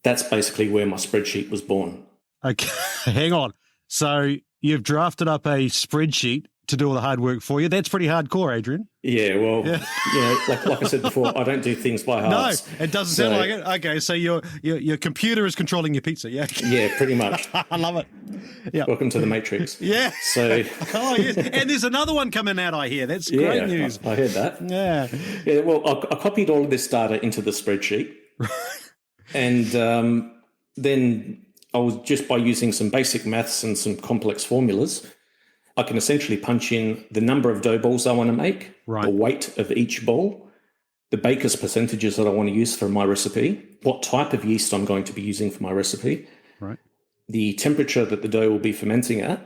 that's basically where my spreadsheet was born. Okay. Hang on. So you've drafted up a spreadsheet to do all the hard work for you. That's pretty hardcore, Adrian. Yeah, well, you know, like I said before, I don't do things by halves. No, it doesn't sound like it. Okay, so your computer is controlling your pizza, yeah? Yeah, pretty much. I love it. Yeah. Welcome to the Matrix. Yeah. So. Yes. And there's another one coming out, I hear. That's great news. I heard that. Yeah. Yeah. Well, I copied all of this data into the spreadsheet, and then I was just by using some basic maths and some complex formulas, I can essentially punch in the number of dough balls I want to make, the weight of each ball, the baker's percentages that I want to use for my recipe, what type of yeast I'm going to be using for my recipe, the temperature that the dough will be fermenting at,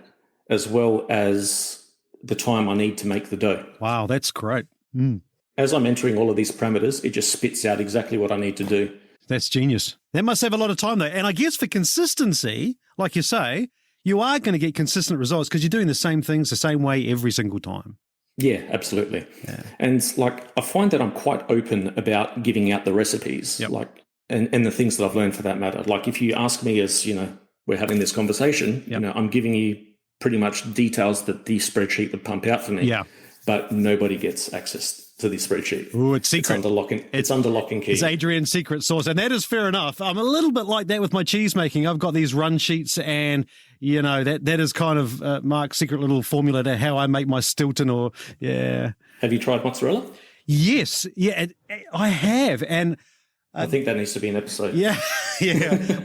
as well as the time I need to make the dough. Wow, that's great. Mm. As I'm entering all of these parameters, it just spits out exactly what I need to do. That's genius. That must save a lot of time, though. And I guess for consistency, like you say, you are going to get consistent results because you're doing the same things the same way every single time. Yeah, absolutely. Yeah. And like, I find that I'm quite open about giving out the recipes, like, and the things that I've learned for that matter. Like, if you ask me, as you know, we're having this conversation, you know, I'm giving you pretty much details that the spreadsheet would pump out for me. Yeah. But nobody gets access to the spreadsheet. Ooh, it's secret. It's under lock and key. It's Adrian's secret sauce, and that is fair enough. I'm a little bit like that with my cheese making. I've got these run sheets, and you know that is kind of Mark's secret little formula to how I make my Stilton. Have you tried mozzarella? Yes, I have, and I think that needs to be an episode. Yeah.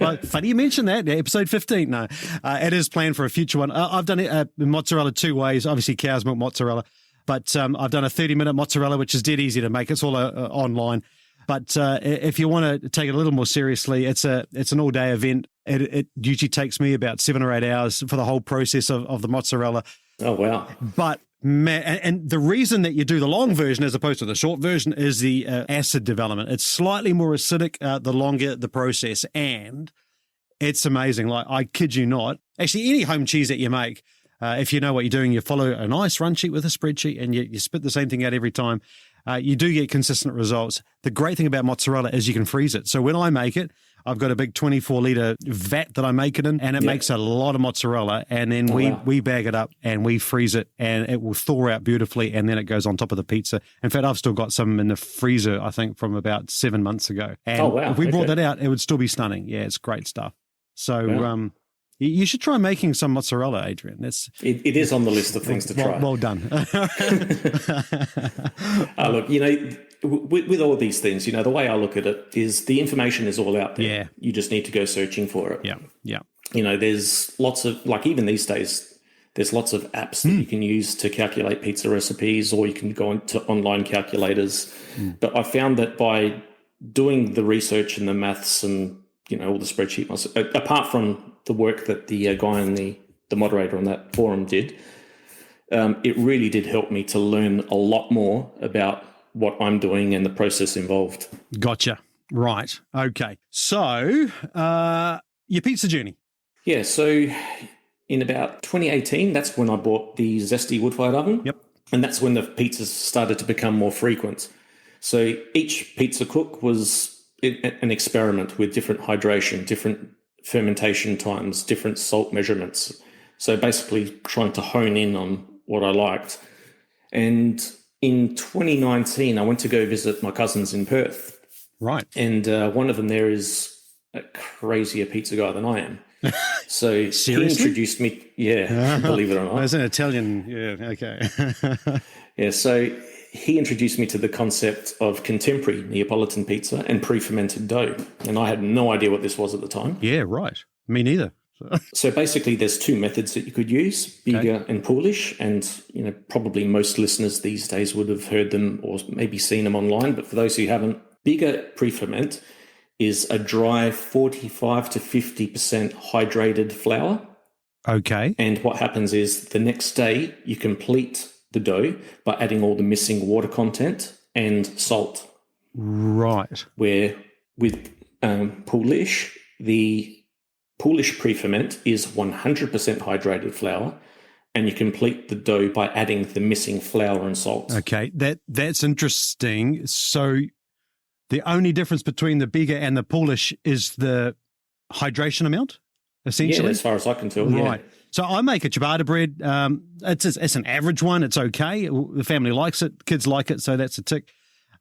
Well, funny you mention that. Episode 15. No, it is planned for a future one. I've done it mozzarella 2 ways. Obviously, cow's milk mozzarella. But I've done a 30-minute mozzarella, which is dead easy to make. It's all online. But if you want to take it a little more seriously, it's an all-day event. It usually takes me about 7 or 8 hours for the whole process of the mozzarella. Oh, wow. But, man, and the reason that you do the long version as opposed to the short version is the acid development. It's slightly more acidic the longer the process, and it's amazing. Like, I kid you not. Actually, any home cheese that you make, if you know what you're doing, you follow a nice run sheet with a spreadsheet and you spit the same thing out every time, you do get consistent results. The great thing about mozzarella is you can freeze it. So when I make it, I've got a big 24-litre vat that I make it in, and it makes a lot of mozzarella. And then we bag it up and we freeze it, and it will thaw out beautifully, and then it goes on top of the pizza. In fact, I've still got some in the freezer, I think, from about 7 months ago. And if we brought that out, it would still be stunning. Yeah, it's great stuff. So you should try making some mozzarella, Adrian. It is on the list of things to try. Well done. Look, you know, with all these things, you know, the way I look at it is the information is all out there. Yeah. You just need to go searching for it. Yeah. You know, there's lots of, like, even these days, there's lots of apps that you can use to calculate pizza recipes, or you can go into online calculators. But I found that by doing the research and the maths and, you know, all the spreadsheet, apart from the work that the guy and the moderator on that forum did, it really did help me to learn a lot more about what I'm doing and the process involved. Gotcha. Right. Okay. So your pizza journey. Yeah. So in about 2018, that's when I bought the Zesti wood-fired oven. Yep. And that's when the pizzas started to become more frequent. So each pizza cook was an experiment with different hydration, different fermentation times, different salt measurements. So basically trying to hone in on what I liked. And in 2019, I went to go visit my cousins in Perth. Right. And one of them there is a crazier pizza guy than I am. So he introduced me, believe it or not. As an Italian, okay. Yeah, so he introduced me to the concept of contemporary Neapolitan pizza and pre-fermented dough. And I had no idea what this was at the time. Yeah, right. Me neither. So basically there's 2 methods that you could use, biga and Polish. And, you know, probably most listeners these days would have heard them or maybe seen them online. But for those who haven't, biga pre-ferment is a dry 45 to 50% hydrated flour. Okay. And what happens is the next day you complete the dough by adding all the missing water content and salt. Right. Where with Polish, the Polish pre-ferment is 100% hydrated flour, and you complete the dough by adding the missing flour and salt. Okay, that's interesting. So the only difference between the biga and the Polish is the hydration amount, essentially? Yeah, as far as I can tell, right. So I make a ciabatta bread. It's an average one. It's okay. The family likes it. Kids like it, so that's a tick.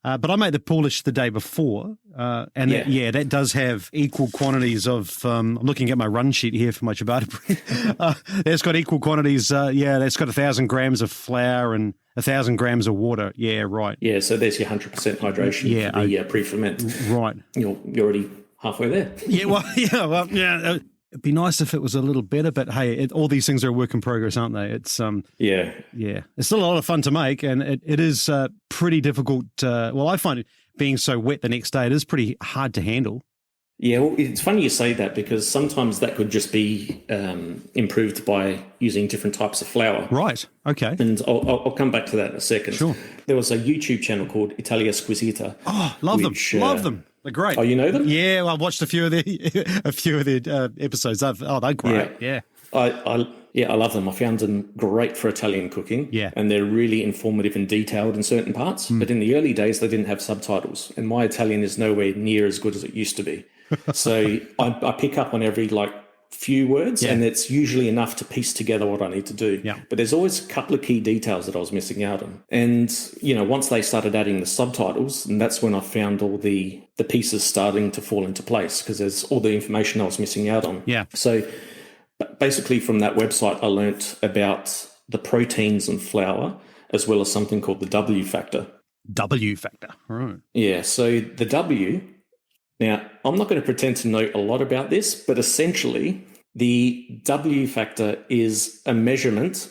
But I make the Polish the day before, and that does have equal quantities of. I'm looking at my run sheet here for my ciabatta bread. That's got equal quantities. That's got 1,000 grams of flour and 1,000 grams of water. Yeah, right. Yeah, so there's your 100% hydration for the pre-ferment. Right. You're already halfway there. It'd be nice if it was a little better, but hey, all these things are a work in progress, aren't they? It's it's still a lot of fun to make, and it is pretty difficult. I find it being so wet the next day, it is pretty hard to handle. Yeah, well, it's funny you say that because sometimes that could just be improved by using different types of flour. Right. Okay. And I'll come back to that in a second. Sure. There was a YouTube channel called Italia Squisita. Oh, love them. They're great. Oh, you know them? Yeah, well, I've watched a few of their episodes. They're great. Yeah. I love them. I found them great for Italian cooking. Yeah. And they're really informative and detailed in certain parts. But in the early days, they didn't have subtitles. And my Italian is nowhere near as good as it used to be. So I pick up on every few words, and it's usually enough to piece together what I need to do. Yeah. But there's always a couple of key details that I was missing out on. And, once they started adding the subtitles, and that's when I found all the pieces starting to fall into place, because there's all the information I was missing out on. Yeah. So basically from that website, I learnt about the proteins in flour, as well as something called the W factor. W factor. Right. Yeah. So the W... Now, I'm not going to pretend to know a lot about this, but essentially the W factor is a measurement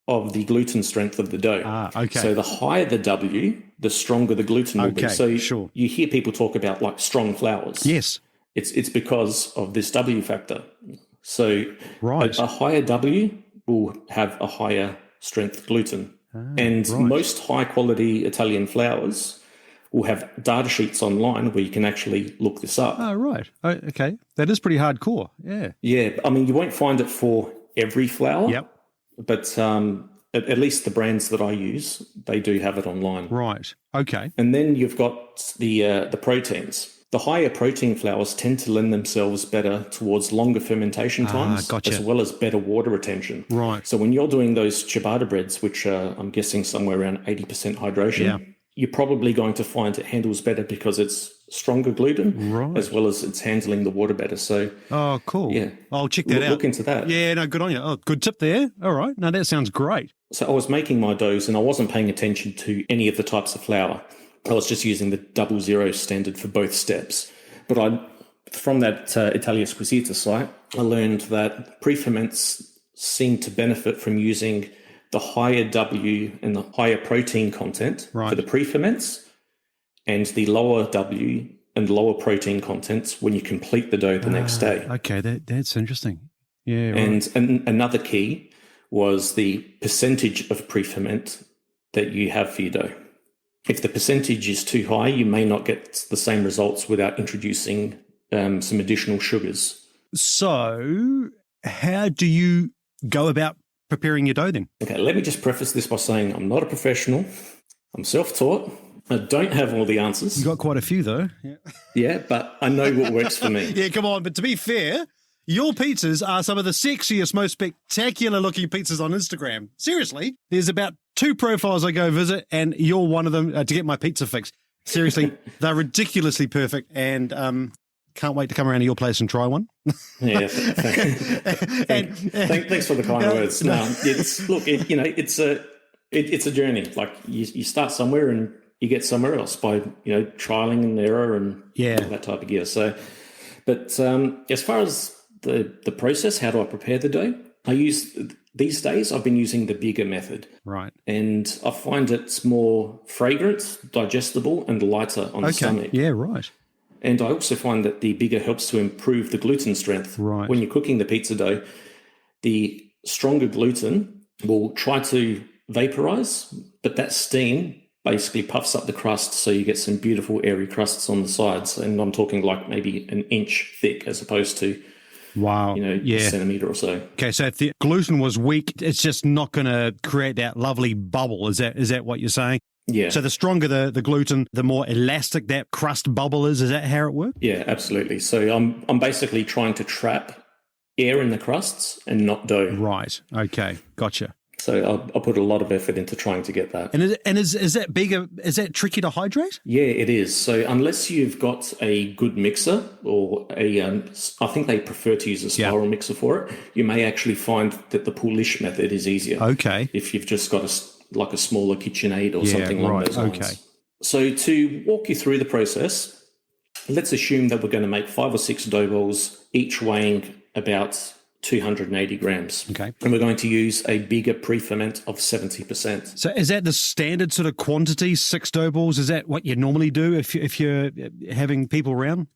of the gluten strength of the dough. Okay. So the higher the W, the stronger the gluten will be. So sure. You hear people talk about strong flours. Yes. It's because of this W factor. So right. a higher W will have a higher strength gluten. And most high quality Italian flours will have data sheets online where you can actually look this up. Oh, right. Okay. That is pretty hardcore. Yeah. Yeah. I mean, you won't find it for every flour. Yep. But at least the brands that I use, they do have it online. Right. Okay. And then you've got the proteins. The higher protein flours tend to lend themselves better towards longer fermentation times, as well as better water retention. Right. So when you're doing those ciabatta breads, which are, I'm guessing, somewhere around 80% hydration, you're probably going to find it handles better because it's stronger gluten, as well as it's handling the water better. So, cool. Yeah, I'll check that out. Look into that. Yeah, no, good on you. Oh, good tip there. All right. No, that sounds great. So I was making my doughs and I wasn't paying attention to any of the types of flour. I was just using the 00 standard for both steps. But from that Italia Squisita site, I learned that preferments seem to benefit from using the higher W and the higher protein content for the preferments, and the lower W and lower protein contents when you complete the dough the next day. Okay, that's interesting. Yeah. And another key was the percentage of preferment that you have for your dough. If the percentage is too high, you may not get the same results without introducing some additional sugars. So how do you go about preparing your dough then? Okay, let me just preface this by saying I'm not a professional. I'm self-taught. I don't have all the answers. You got quite a few though. Yeah, but I know what works for me. Yeah, come on. But to be fair, your pizzas are some of the sexiest, most spectacular looking pizzas on Instagram. Seriously, there's about 2 profiles I go visit and you're one of them to get my pizza fix. Seriously, they're ridiculously perfect and can't wait to come around to your place and try one. Yeah, thanks for the kind words. No, it's a journey. Like you start somewhere and you get somewhere else by trialing and error and all that type of gear. So, but as far as the process, how do I prepare the dough? These days I've been using the biga method. Right. And I find it's more fragrant, digestible, and lighter on the stomach. Yeah, right. And I also find that the biga helps to improve the gluten strength. Right. When you're cooking the pizza dough, the stronger gluten will try to vaporize, but that steam basically puffs up the crust so you get some beautiful airy crusts on the sides. And I'm talking like maybe an inch thick as opposed to a centimetre or so. Okay, so if the gluten was weak, it's just not going to create that lovely bubble. Is that what you're saying? Yeah. So the stronger the gluten, the more elastic that crust bubble is. Is that how it works? Yeah, absolutely. So I'm basically trying to trap air in the crusts and not dough. Right. Okay. Gotcha. So I put a lot of effort into trying to get that. And is that bigger? Is that tricky to hydrate? Yeah, it is. So unless you've got a good mixer or I think they prefer to use a spiral mixer for it, you may actually find that the pull-ish method is easier. Okay. If you've just got a smaller KitchenAid or something along those lines. Okay. So to walk you through the process, let's assume that we're going to make 5 or 6 dough balls, each weighing about 280 grams. Okay. And we're going to use a biga pre-ferment of 70%. So is that the standard sort of quantity, 6 dough balls? Is that what you normally do if you're having people around?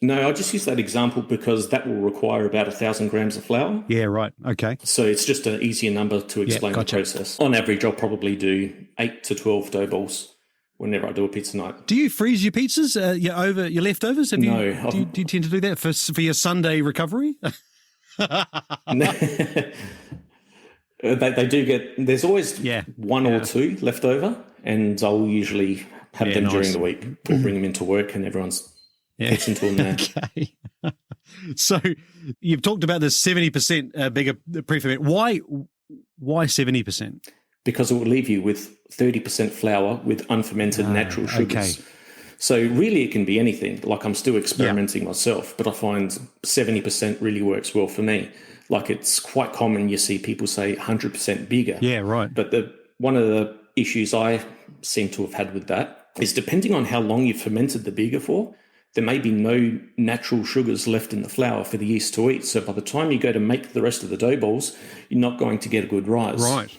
No, I just use that example because that will require about 1,000 grams of flour. Yeah, right. Okay. So it's just an easier number to explain the process. On average, I'll probably do 8 to 12 dough balls whenever I do a pizza night. Do you freeze your pizzas, your leftovers? No. Do you tend to do that for your Sunday recovery? They do get, there's always one or two left over, and I'll usually have them during the week or bring them into work, and everyone's gets into them there. Okay. So you've talked about this 70% bigger preferment. Why 70%? Because it will leave you with 30% flour with unfermented natural sugars. Okay. So really it can be anything. Like, I'm still experimenting myself, but I find 70% really works well for me. Like, it's quite common you see people say 100% biga. Yeah, right. But one of the issues I seem to have had with that is, depending on how long you've fermented the biga for, there may be no natural sugars left in the flour for the yeast to eat. So by the time you go to make the rest of the dough balls, you're not going to get a good rise. Right.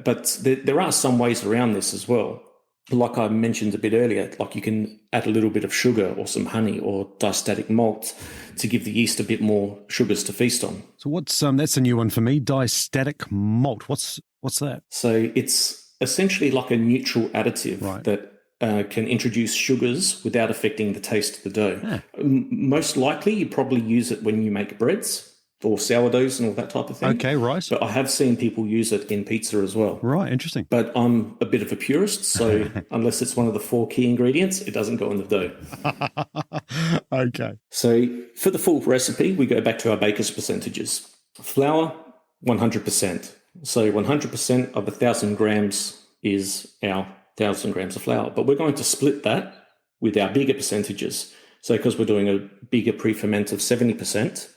But there are some ways around this as well. Like I mentioned a bit earlier, like you can add a little bit of sugar or some honey or diastatic malt to give the yeast a bit more sugars to feast on. So what's that's a new one for me, diastatic malt. What's that? So it's essentially like a neutral additive that can introduce sugars without affecting the taste of the dough. Yeah. Most likely you probably use it when you make breads or sourdoughs and all that type of thing. Okay, right. But I have seen people use it in pizza as well. Right, interesting. But I'm a bit of a purist, so unless it's one of the 4 key ingredients, it doesn't go in the dough. Okay. So for the full recipe, we go back to our baker's percentages. Flour, 100%. So 100% of 1,000 grams is our 1,000 grams of flour. But we're going to split that with our bigger percentages. So because we're doing a bigger pre-ferment of 70%,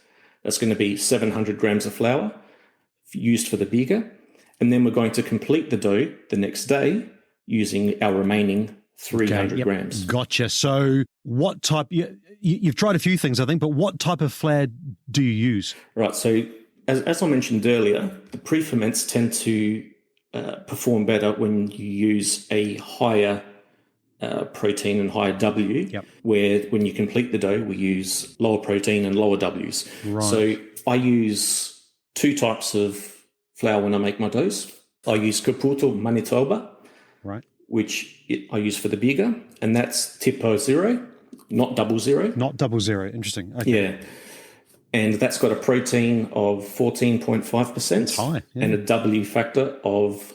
that's going to be 700 grams of flour used for the biga. And then we're going to complete the dough the next day using our remaining 300 grams. Gotcha. So what type, you've tried a few things, I think, but what type of flour do you use? Right. So as I mentioned earlier, the pre-ferments tend to perform better when you use a higher protein and higher W, where when you complete the dough, we use lower protein and lower Ws. Right. So I use 2 types of flour when I make my doughs. I use Caputo Manitoba, which I use for the biga, and that's tipo 0, not 00. Not 00. Interesting. Okay. Yeah. And that's got a protein of 14.5%. That's high. Yeah. And a W factor of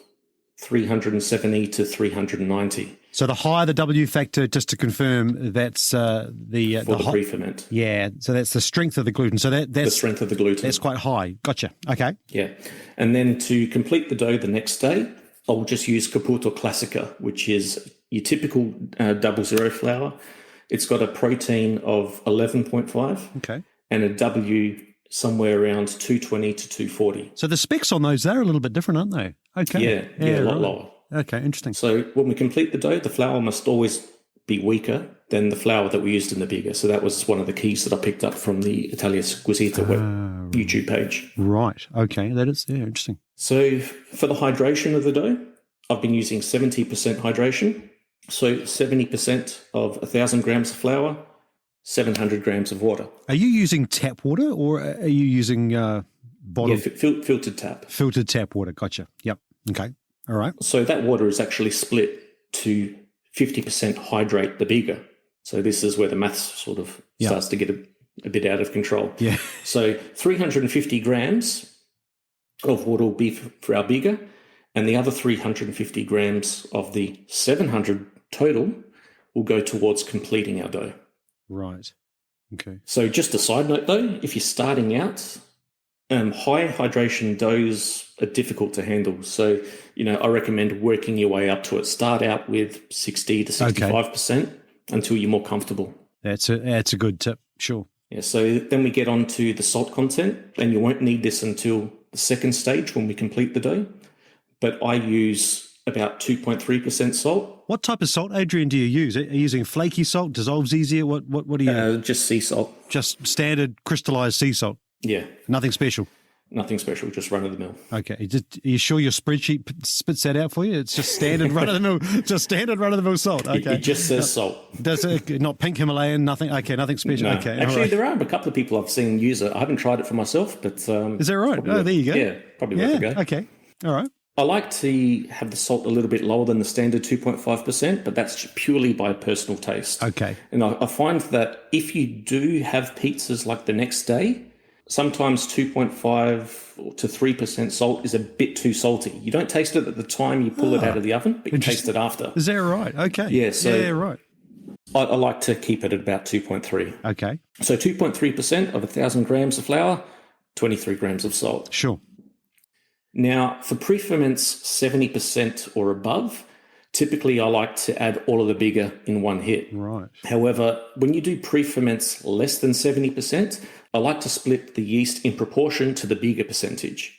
370 to 390. So the higher the W factor, just to confirm, that's the pre-ferment. Yeah, so that's the strength of the gluten. So that's the strength of the gluten. That's quite high. Gotcha. Okay. Yeah, and then to complete the dough the next day, I'll just use Caputo Classica, which is your typical 00 flour. It's got a protein of 11.5. Okay. And a W somewhere around 220 to 240. So the specs on those, they're a little bit different, aren't they? Okay. Yeah, a lot lower. Okay, interesting. So when we complete the dough, the flour must always be weaker than the flour that we used in the biga. So that was one of the keys that I picked up from the Italia Squisita YouTube page. Right. Okay. That is interesting. So for the hydration of the dough, I've been using 70% hydration. So 70% of 1,000 grams of flour, 700 grams of water. Are you using tap water or are you using bottled? Yeah, filtered tap. Filtered tap water. Gotcha. Yep. Okay. All right. So that water is actually split to 50% hydrate the biga. So this is where the maths sort of starts to get a bit out of control. Yeah. So 350 grams of water will be for our biga, and the other 350 grams of the 700 total will go towards completing our dough. Right. Okay. So just a side note though, if you're starting out, high hydration doughs are difficult to handle. So, I recommend working your way up to it. Start out with 60 to 65% until you're more comfortable. That's a good tip. Sure. Yeah. So then we get on to the salt content, and you won't need this until the second stage when we complete the dough. But I use about 2.3% salt. What type of salt, Adrian, do you use? Are you using flaky salt, dissolves easier? What do you just sea salt. Just standard crystallized sea salt? Yeah. Nothing special? Nothing special, just run of the mill. Okay. Are you sure your spreadsheet spits that out for you? It's just standard run of the mill, just standard run of the mill salt. Okay. It just says salt. Does it not pink Himalayan? Nothing. Okay, nothing special. No. Okay. Actually, there are a couple of people I've seen use it. I haven't tried it for myself, but is that right? Oh, there you go. Yeah, probably worth a go. Okay. All right. I like to have the salt a little bit lower than the standard 2.5%, but that's purely by personal taste. Okay. And I find that if you do have pizzas like the next day, sometimes 2.5 to 3% salt is a bit too salty. You don't taste it at the time you pull it out of the oven, but you taste it after. Is that right? Okay. Yeah, so yeah, right. I like to keep it at about 2.3. Okay. So 2.3% of 1,000 grams of flour, 23 grams of salt. Sure. Now, for pre-ferments 70% or above, typically I like to add all of the biga in one hit. Right. However, when you do pre-ferments less than 70%, I like to split the yeast in proportion to the biga percentage.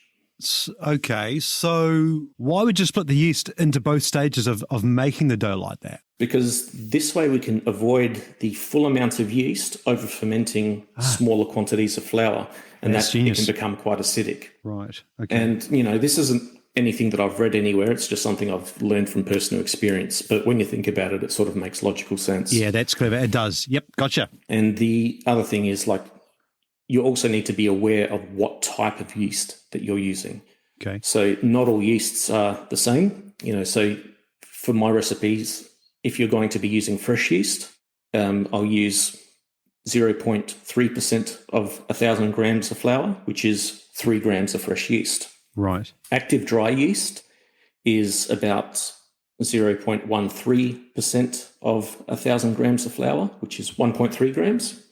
Okay, so why would you split the yeast into both stages of making the dough like that? Because this way we can avoid the full amount of yeast over fermenting smaller quantities of flour, and that it can become quite acidic. Right. Okay. And, this isn't anything that I've read anywhere. It's just something I've learned from personal experience. But when you think about it, it sort of makes logical sense. Yeah, that's clever. It does. Yep, gotcha. And the other thing is, you also need to be aware of what type of yeast that you're using. Okay. So not all yeasts are the same. So for my recipes, if you're going to be using fresh yeast, I'll use 0.3% of 1,000 grams of flour, which is 3 grams of fresh yeast. Right. Active dry yeast is about 0.13% of 1,000 grams of flour, which is 1.3 grams.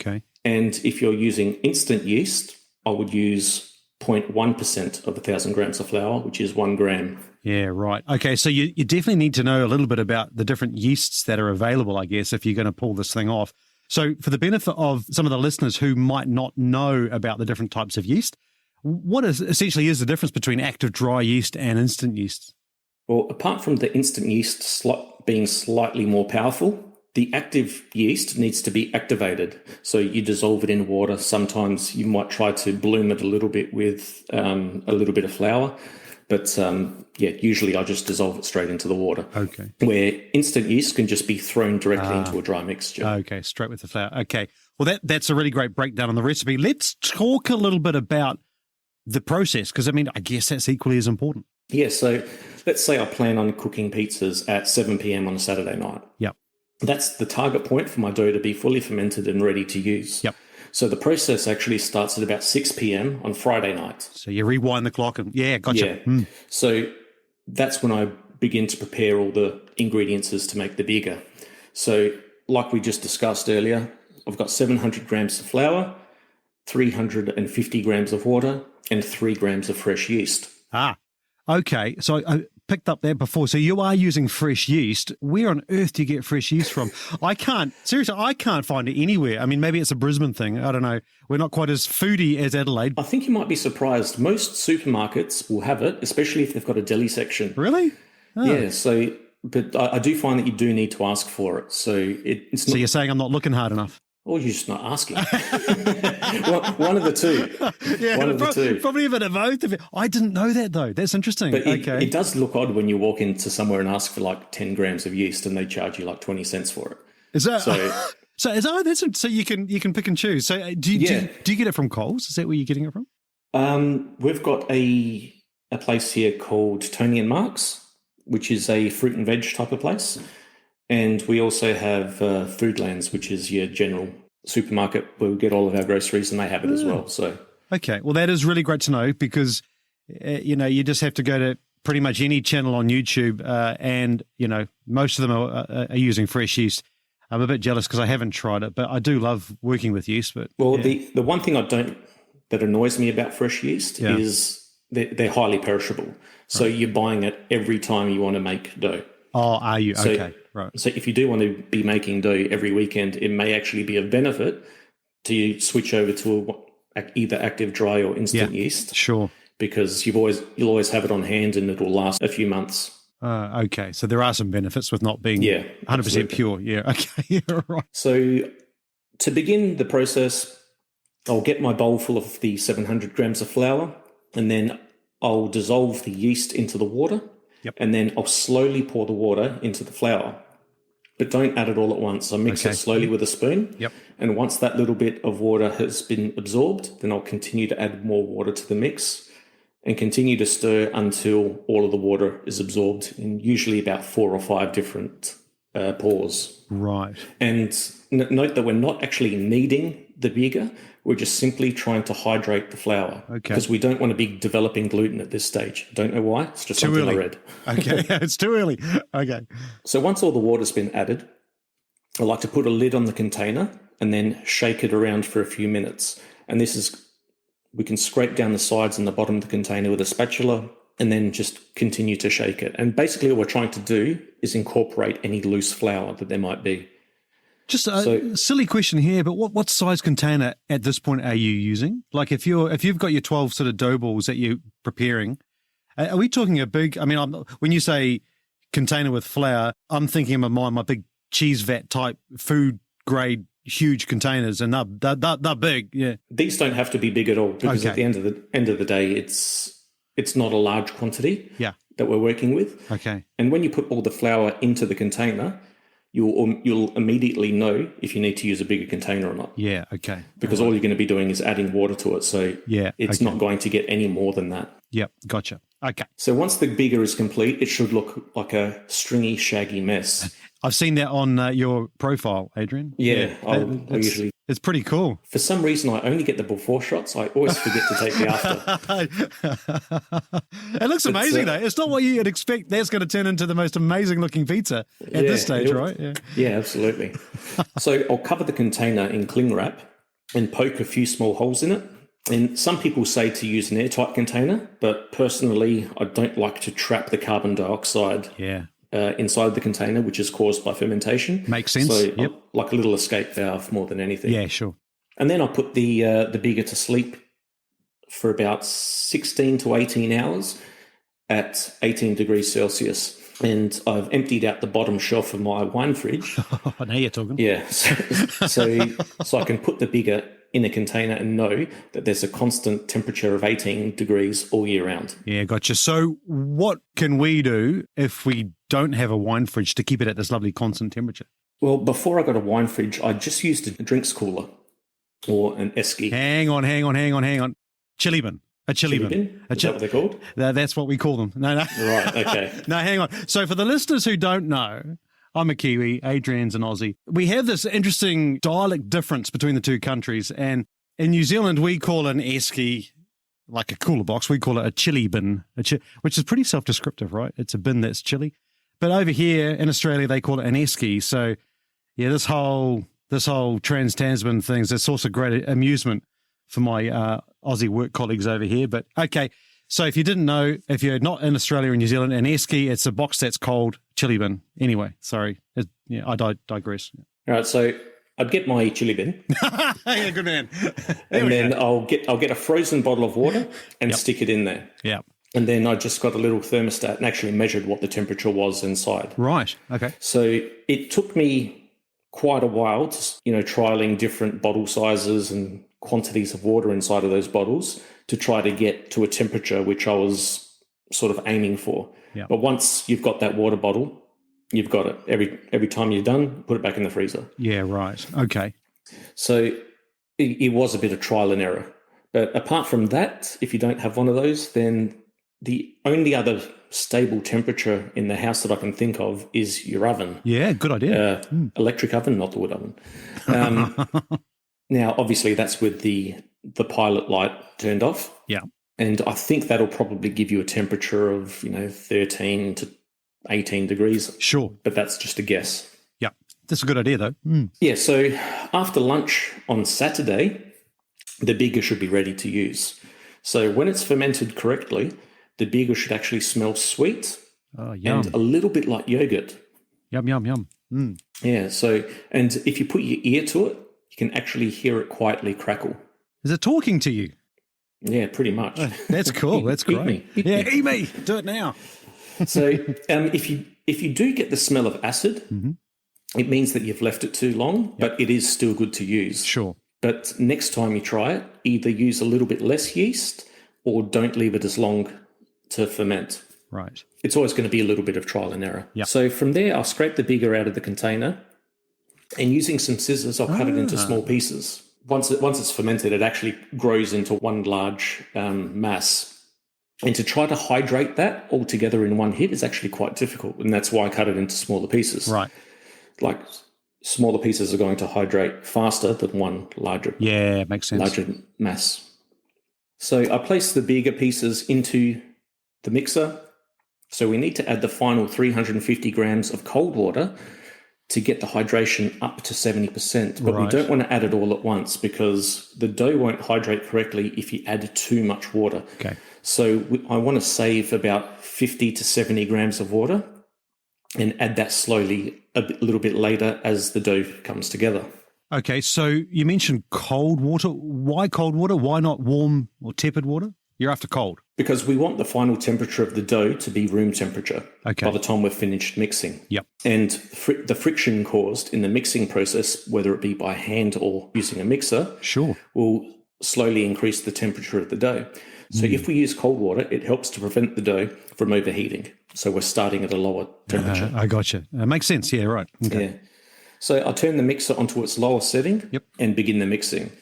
Okay. And if you're using instant yeast, I would use 0.1% of 1,000 grams of flour, which is 1 gram. Yeah, right. Okay, so you definitely need to know a little bit about the different yeasts that are available, I guess, if you're going to pull this thing off. So for the benefit of some of the listeners who might not know about the different types of yeast, what essentially is the difference between active dry yeast and instant yeast? Well, apart from the instant yeast being slightly more powerful, the active yeast needs to be activated. So you dissolve it in water. Sometimes you might try to bloom it a little bit with a little bit of flour. But usually I just dissolve it straight into the water. Okay. Where instant yeast can just be thrown directly into a dry mixture. Okay, straight with the flour. Okay. Well, that's a really great breakdown on the recipe. Let's talk a little bit about the process, because, I guess that's equally as important. Yeah, so let's say I plan on cooking pizzas at 7 p.m. on a Saturday night. Yep. That's the target point for my dough to be fully fermented and ready to use. Yep. So the process actually starts at about 6 p.m. on Friday night. So you rewind the clock and, gotcha. Yeah. So that's when I begin to prepare all the ingredients to make the biga. So like we just discussed earlier, I've got 700 grams of flour, 350 grams of water, and 3 grams of fresh yeast. Okay. So I picked up that before. So you are using fresh yeast. Where on earth do you get fresh yeast from? I can't find it anywhere. Maybe it's a Brisbane thing. I don't know. We're not quite as foodie as Adelaide. I think you might be surprised. Most supermarkets will have it, especially if they've got a deli section. Really? Oh. Yeah. So, but I do find that you do need to ask for it. So it's not. So you're saying I'm not looking hard enough? Or you're just not asking. One of the two. Yeah, one of the two. Probably a bit of both. I didn't know that, though. That's interesting. But it does look odd when you walk into somewhere and ask for 10 grams of yeast and they charge you 20 cents for it. Is that so you can pick and choose. So do you get it from Coles? Is that where you're getting it from? We've got a place here called Tony and Mark's, which is a fruit and veg type of place. And we also have Foodlands, which is your general supermarket where we get all of our groceries, and they have it as well. So okay, well, that is really great to know because, you just have to go to pretty much any channel on YouTube and, most of them are using fresh yeast. I'm a bit jealous because I haven't tried it, but I do love working with yeast. But the one thing that annoys me about fresh yeast is they're highly perishable. So you're buying it every time you want to make dough. Oh, are you? Okay, right. So if you do want to be making dough every weekend, it may actually be a benefit to switch over to either active dry or instant yeast. Sure. Because you'll always have it on hand and it'll last a few months. Okay, so there are some benefits with not being 100% absolutely. pure. Yeah, okay, yeah, right. So to begin the process, I'll get my bowl full of the 700 grams of flour, and then I'll dissolve the yeast into the water. Yep. And then I'll slowly pour the water into the flour. But don't add it all at once. I'll mix it slowly with a spoon. Yep. And once that little bit of water has been absorbed, then I'll continue to add more water to the mix and continue to stir until all of the water is absorbed in usually about 4 or 5 different pours. Right. And note that we're not actually kneading the biga. We're just simply trying to hydrate the flour. Okay. Because we don't want to be developing gluten at this stage. Don't know why. It's just Too something early. I read. Okay, it's too early. Okay. So once all the water's been added, I like to put a lid on the container and then shake it around for a few minutes. And we can scrape down the sides and the bottom of the container with a spatula and then just continue to shake it. And basically what we're trying to do is incorporate any loose flour that there might be. Just a silly question here, but what size container at this point are you using? Like if you've got your 12 sort of dough balls that you're preparing, are we talking a big, when you say container with flour, I'm thinking of my big cheese vat type food grade huge containers, and they're big. Yeah. These don't have to be big at all, because at the end of the day, it's not a large quantity that we're working with. Okay. And when you put all the flour into the container, you'll immediately know if you need to use a bigger container or not. Yeah, okay. Because all you're going to be doing is adding water to it, so it's not going to get any more than that. Yep, gotcha. Okay. So once the biga is complete, it should look like a stringy, shaggy mess. I've seen that on your profile, Adrian. Yeah, I usually... It's pretty cool. For some reason, I only get the before shots. I always forget to take the after. It looks amazing, though. It's not what you'd expect. That's going to turn into the most amazing-looking pizza at this stage, right? Yeah, absolutely. So I'll cover the container in cling wrap and poke a few small holes in it. And some people say to use an airtight container, but personally, I don't like to trap the carbon dioxide inside the container, which is caused by fermentation. Makes sense. So like a little escape valve more than anything. Yeah, sure. And then I put the biga to sleep for about 16 to 18 hours at 18 degrees Celsius. And I've emptied out the bottom shelf of my wine fridge. Now you're talking. Yeah. So I can put the biga in a container and know that there's a constant temperature of 18 degrees all year round. Yeah, gotcha. So what can we do if we don't have a wine fridge to keep it at this lovely constant temperature? Well, before I got a wine fridge, I just used a drinks cooler or an esky. Hang on. Chili bin. A chili bin. Is that what they're called? That's what we call them. No. Right, okay. No, hang on. So for the listeners who don't know, I'm a Kiwi, Adrian's an Aussie. We have this interesting dialect difference between the two countries. And in New Zealand, we call an esky like a cooler box. We call it a chili bin, which is pretty self-descriptive, right? It's a bin that's chili. But over here in Australia, they call it an esky. So, yeah, this whole trans-Tasman thing is a source of great amusement for my Aussie work colleagues over here. But, okay, so if you didn't know, if you're not in Australia or New Zealand, an esky, it's a box that's called chili bin. Anyway, sorry. I digress. All right, so I'd get my chili bin. Yeah, good man. And then I'll get a frozen bottle of water and stick it in there. Yeah. And then I just got a little thermostat and actually measured what the temperature was inside. Right. Okay. So it took me quite a while to, trialing different bottle sizes and quantities of water inside of those bottles to try to get to a temperature which I was sort of aiming for. Yeah. But once you've got that water bottle, you've got it. Every time you're done, put it back in the freezer. Yeah, right. Okay. So it was a bit of trial and error. But apart from that, if you don't have one of those, then the only other stable temperature in the house that I can think of is your oven. Yeah, good idea. Electric oven, not the wood oven. Now, obviously, that's with the pilot light turned off. Yeah. And I think that'll probably give you a temperature of, 13 to 18 degrees. Sure. But that's just a guess. Yeah. That's a good idea, though. Yeah, so after lunch on Saturday, the biga should be ready to use. So when it's fermented correctly, the biga should actually smell sweet and a little bit like yogurt. Yum. Yeah, so, and if you put your ear to it, you can actually hear it quietly crackle. Is it talking to you? Yeah, pretty much. That's cool. That's great. Eat me. Do it now. So if you do get the smell of acid, it means that you've left it too long, but it is still good to use. Sure. But next time you try it, either use a little bit less yeast or don't leave it as long to ferment. Right. It's always going to be a little bit of trial and error. Yep. So from there, I'll scrape the biga out of the container, and using some scissors, I'll cut it into small pieces. Once it's fermented, it actually grows into one large mass. And to try to hydrate that all together in one hit is actually quite difficult. And that's why I cut it into smaller pieces. Right. Like smaller pieces are going to hydrate faster than one larger, makes sense. larger mass. So I place the biga pieces into the mixer. So we need to add the final 350 grams of cold water to get the hydration up to 70%. But we don't want to add it all at once because the dough won't hydrate correctly if you add too much water. Okay. So I want to save about 50 to 70 grams of water and add that slowly a little bit later as the dough comes together. Okay, so you mentioned cold water. Why cold water? Why not warm or tepid water? You're after cold. Because we want the final temperature of the dough to be room temperature by the time we've finished mixing. Yep. And the friction caused in the mixing process, whether it be by hand or using a mixer, will slowly increase the temperature of the dough. So if we use cold water, it helps to prevent the dough from overheating. So we're starting at a lower temperature. I gotcha. Makes sense. Yeah, right. Okay. Yeah. So I turn the mixer onto its lower setting and begin the mixing.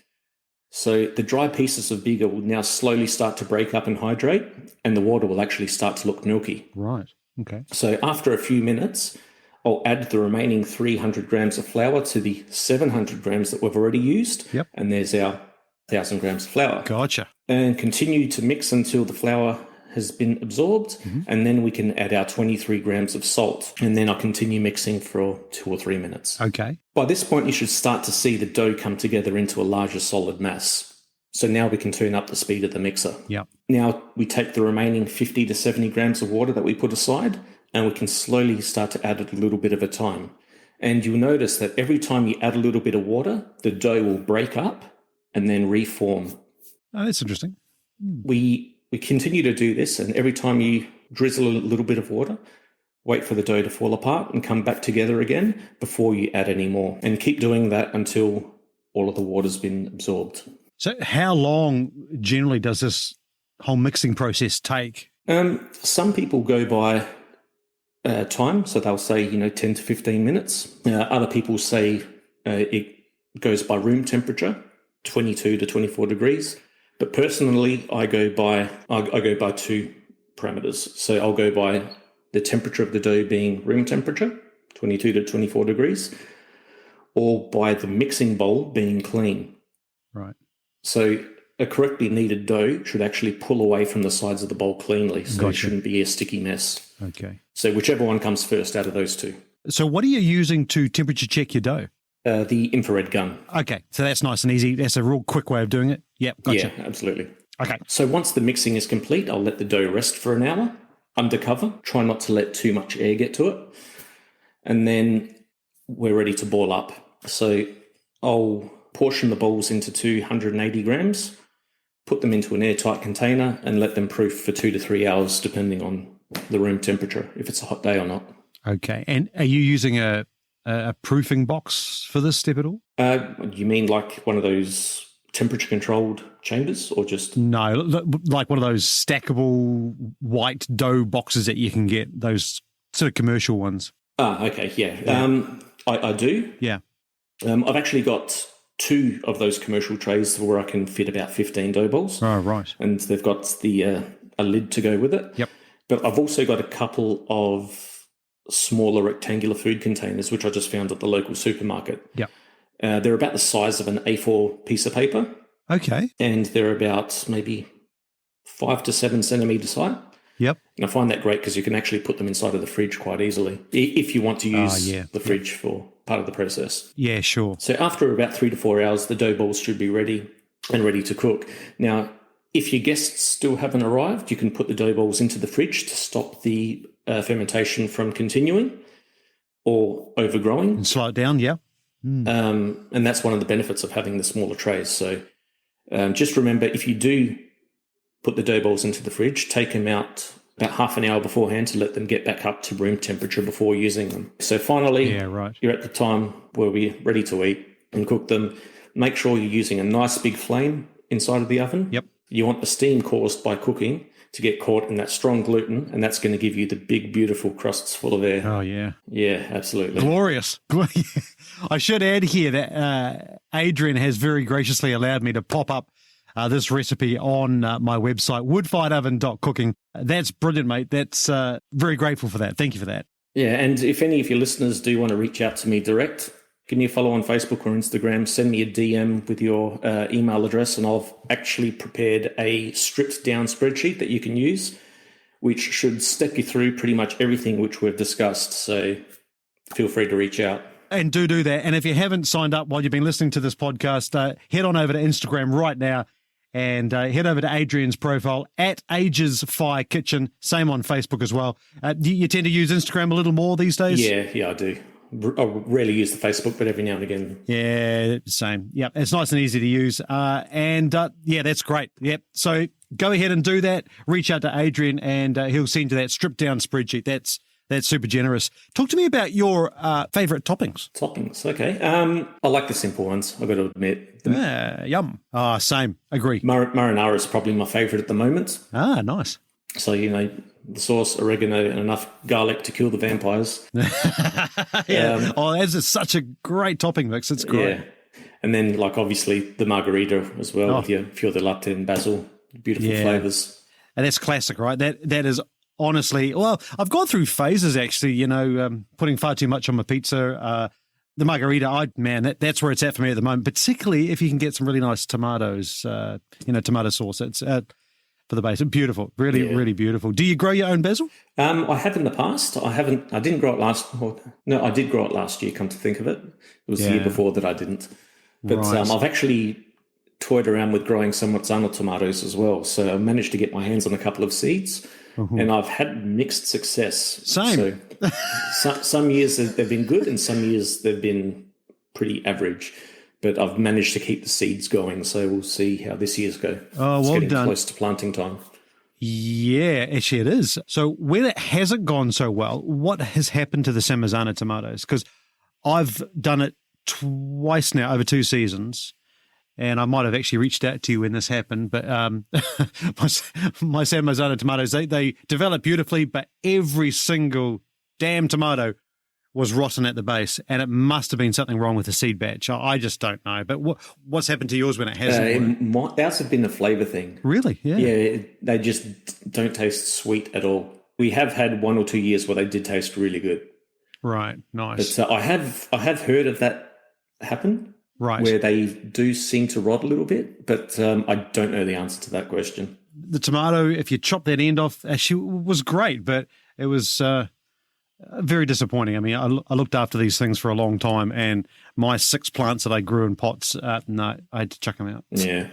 So the dry pieces of biga will now slowly start to break up and hydrate, and the water will actually start to look milky. Right. Okay. So after a few minutes, I'll add the remaining 300 grams of flour to the 700 grams that we've already used. Yep. And there's our 1,000 grams of flour. Gotcha. And continue to mix until the flour has been absorbed, and then we can add our 23 grams of salt, and then I'll continue mixing for 2 or 3 minutes. Okay. By this point, you should start to see the dough come together into a larger solid mass. So now we can turn up the speed of the mixer. Yep. Now we take the remaining 50 to 70 grams of water that we put aside, and we can slowly start to add it a little bit at a time. And you'll notice that every time you add a little bit of water, the dough will break up and then reform. Oh, that's interesting. We continue to do this, and every time you drizzle a little bit of water, wait for the dough to fall apart and come back together again before you add any more. And keep doing that until all of the water's been absorbed. So how long generally does this whole mixing process take? Some people go by time, so they'll say, 10 to 15 minutes. Other people say it goes by room temperature, 22 to 24 degrees. But personally, I go by 2 parameters. So I'll go by the temperature of the dough being room temperature, 22 to 24 degrees, or by the mixing bowl being clean. Right. So a correctly kneaded dough should actually pull away from the sides of the bowl cleanly, so it shouldn't be a sticky mess. Okay. So whichever one comes first out of those two. So what are you using to temperature check your dough? The infrared gun. Okay, so that's nice and easy. That's a real quick way of doing it. Yep, gotcha. Yeah, absolutely. Okay. So once the mixing is complete, I'll let the dough rest for an hour under cover. Try not to let too much air get to it. And then we're ready to ball up. So I'll portion the balls into 280 grams, put them into an airtight container, and let them proof for 2 to 3 hours, depending on the room temperature, if it's a hot day or not. Okay. And are you using a proofing box for this step at all? You mean like one of those temperature-controlled chambers, or just... No, like one of those stackable white dough boxes that you can get, those sort of commercial ones. Okay, yeah. I do. Yeah. I've actually got 2 of those commercial trays where I can fit about 15 dough balls. Oh, right. And they've got the a lid to go with it. Yep. But I've also got a couple of smaller rectangular food containers, which I just found at the local supermarket. Yep. They're about the size of an A4 piece of paper. Okay. And they're about maybe 5 to 7 centimetres high. Yep. And I find that great because you can actually put them inside of the fridge quite easily if you want to use the fridge for part of the process. Yeah, sure. So after about 3 to 4 hours, the dough balls should be ready and ready to cook. Now, if your guests still haven't arrived, you can put the dough balls into the fridge to stop the fermentation from continuing or overgrowing. And slow it down, yeah. And that's one of the benefits of having the smaller trays. So just remember, if you do put the dough balls into the fridge, take them out about half an hour beforehand to let them get back up to room temperature before using them. So finally, you're at the time where we're ready to eat and cook them. Make sure you're using a nice big flame inside of the oven. Yep. You want the steam caused by cooking to get caught in that strong gluten, and that's going to give you the big, beautiful crusts full of air. Oh, yeah. Yeah, absolutely. Glorious. I should add here that Adrian has very graciously allowed me to pop up this recipe on my website, woodfiredoven.cooking. That's brilliant, mate. That's very grateful for that. Thank you for that. Yeah, and if any of your listeners do want to reach out to me direct, give me a follow on Facebook or Instagram, send me a DM with your email address, and I've actually prepared a stripped down spreadsheet that you can use, which should step you through pretty much everything which we've discussed. So feel free to reach out. And do that. And if you haven't signed up while you've been listening to this podcast, head on over to Instagram right now and head over to Adrian's profile at Ages Fire Kitchen. Same on Facebook as well. You tend to use Instagram a little more these days? Yeah, I do. I rarely use the Facebook, but every now and again. Yeah, same. Yep, it's nice and easy to use. Yeah, that's great. Yep. So go ahead and do that. Reach out to Adrian and he'll send you that stripped down spreadsheet. That's super generous. Talk to me about your favourite toppings. Toppings, okay. I like the simple ones, I've got to admit. Yum. Same. Agree. Marinara is probably my favourite at the moment. Nice. So, the sauce, oregano, and enough garlic to kill the vampires. Yeah. That's such a great topping mix. It's great. Yeah. And then, obviously, the margarita as well with your fior di latte and basil. Beautiful flavours. And that's classic, right? That is... Honestly, well, I've gone through phases actually, putting far too much on my pizza. The margarita, that's where it's at for me at the moment, particularly if you can get some really nice tomatoes, tomato sauce. It's for the base. Beautiful, really beautiful. Do you grow your own basil? I have in the past. I didn't grow it I did grow it last year, come to think of it. It was the year before that I didn't. But right. I've actually toyed around with growing some Marzano tomatoes as well. So I managed to get my hands on a couple of seeds. And I've had mixed success. Same. So some years they've been good and some years they've been pretty average. But I've managed to keep the seeds going. So we'll see how this year's go. Oh, it's well getting done. Close to planting time. Yeah, actually it is. So when it hasn't gone so well, what has happened to the San Marzano tomatoes? Because I've done it twice now over 2 seasons. And I might have actually reached out to you when this happened, but my San Marzano tomatoes, they develop beautifully, but every single damn tomato was rotten at the base, and it must have been something wrong with the seed batch. I just don't know. But what's happened to yours when it hasn't? Ours have been a flavour thing. Really? Yeah. Yeah, they just don't taste sweet at all. We have had 1 or 2 years where they did taste really good. Right, nice. But I have heard of that happen. Right. Where they do seem to rot a little bit, but I don't know the answer to that question. The tomato, if you chop that end off, actually was great, but it was very disappointing. I mean, I looked after these things for a long time, and my 6 plants that I grew in pots, no, I had to chuck them out. Yeah.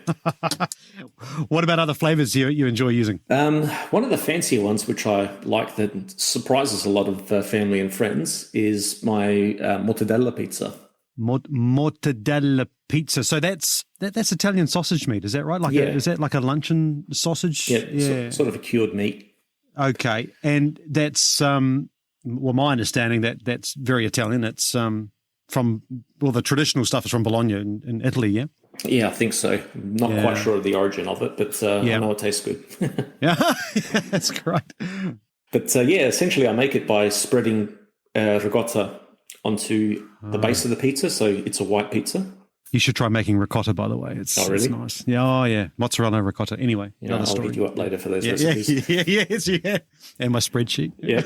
What about other flavours you enjoy using? One of the fancier ones, which I like that surprises a lot of family and friends, is my mortadella pizza. Mortadella pizza. So that's Italian sausage meat, is that right? Is that like a luncheon sausage? Yeah. Sort of a cured meat. Okay, and that's my understanding that's very Italian. It's from the traditional stuff is from Bologna in Italy. Yeah. Yeah, I think so. Not quite sure of the origin of it, but I know it tastes good. Yeah, that's great. But essentially, I make it by spreading ricotta onto the base of the pizza, so it's a white pizza. You should try making ricotta, by the way. It's nice. Yeah, mozzarella mozzarella. Anyway, I'll hit you up later for those recipes. Yeah. And my spreadsheet. Yeah.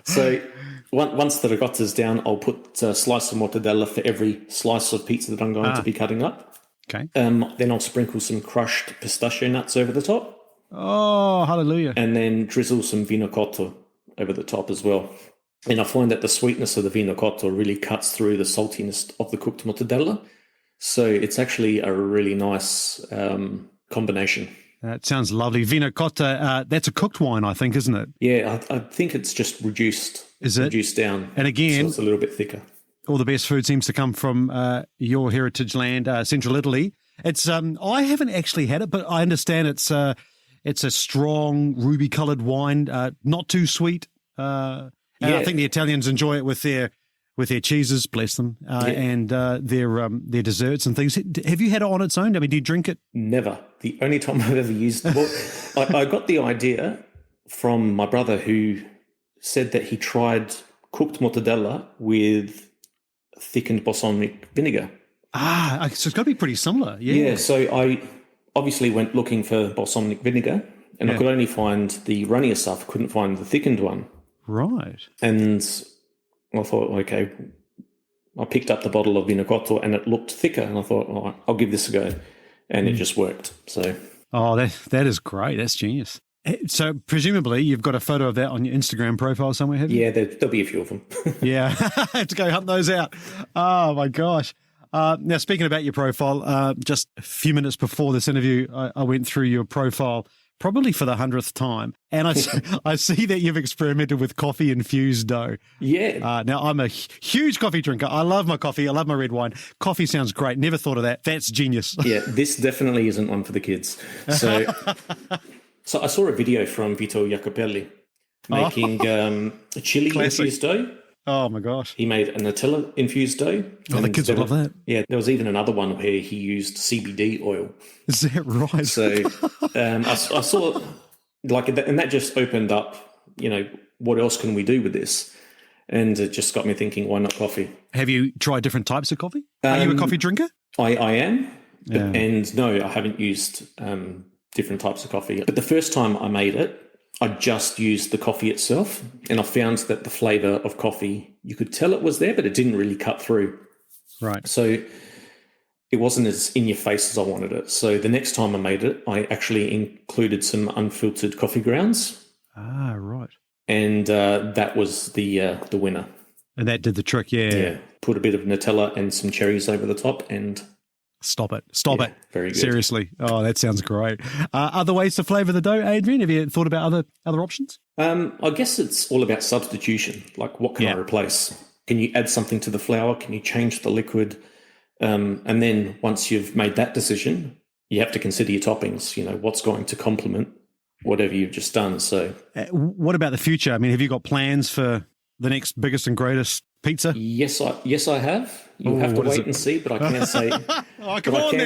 So once the ricotta's down, I'll put a slice of mortadella for every slice of pizza that I'm going to be cutting up. Okay. Then I'll sprinkle some crushed pistachio nuts over the top. Oh, hallelujah. And then drizzle some vino cotto over the top as well. And I find that the sweetness of the vino cotto really cuts through the saltiness of the cooked mortadella. So it's actually a really nice combination. That sounds lovely. Vino cotto, that's a cooked wine, I think, isn't it? Yeah, I think it's just reduced. Is it? Reduced down. And again, so it's a little bit thicker. All the best food seems to come from your heritage land, Central Italy. It's I haven't actually had it, but I understand it's a strong ruby-coloured wine, not too sweet. And I think the Italians enjoy it with their cheeses, bless them, and their desserts and things. Have you had it on its own? I mean, do you drink it? Never. The only time I've ever used it. I got the idea from my brother, who said that he tried cooked mortadella with thickened balsamic vinegar. So it's got to be pretty similar. Yeah, so I obviously went looking for balsamic vinegar, and I could only find the runnier stuff. I couldn't find the thickened one. Right. And I thought, okay, I picked up the bottle of Vinagotto and it looked thicker, and I thought, all right, I'll give this a go. And it just worked. So, that is great. That's genius. So presumably you've got a photo of that on your Instagram profile somewhere, have you? Yeah, there'll be a few of them. Yeah, I have to go hunt those out. Oh, my gosh. Now, speaking about your profile, just a few minutes before this interview, I went through your profile probably for the 100th time, and I see that you've experimented with coffee-infused dough. Yeah. Now, I'm a huge coffee drinker. I love my coffee. I love my red wine. Coffee sounds great. Never thought of that. That's genius. Yeah, this definitely isn't one for the kids. So, so I saw a video from Vito Jacopelli making a chili-infused dough. Oh, my gosh. He made a Nutella-infused dough. Oh, the kids will love that. Yeah, there was even another one where he used CBD oil. Is that right? So I saw, and that just opened up, what else can we do with this? And it just got me thinking, why not coffee? Have you tried different types of coffee? Are you a coffee drinker? I am. Yeah. And no, I haven't used different types of coffee. But the first time I made it, I just used the coffee itself, and I found that the flavour of coffee, you could tell it was there, but it didn't really cut through. Right. So it wasn't as in your face as I wanted it. So the next time I made it, I actually included some unfiltered coffee grounds. Ah, right. And that was the winner. And that did the trick, yeah. Yeah. Put a bit of Nutella and some cherries over the top, and Stop it. Very good. Seriously. Oh, that sounds great. Other ways to flavour the dough, Adrian? Have you thought about other options? I guess it's all about substitution. Like, what can I replace? Can you add something to the flour? Can you change the liquid? And then once you've made that decision, you have to consider your toppings. What's going to complement whatever you've just done. So, what about the future? I mean, have you got plans for the next biggest and greatest pizza? Yes, I have. You'll have to wait and see, but I can say,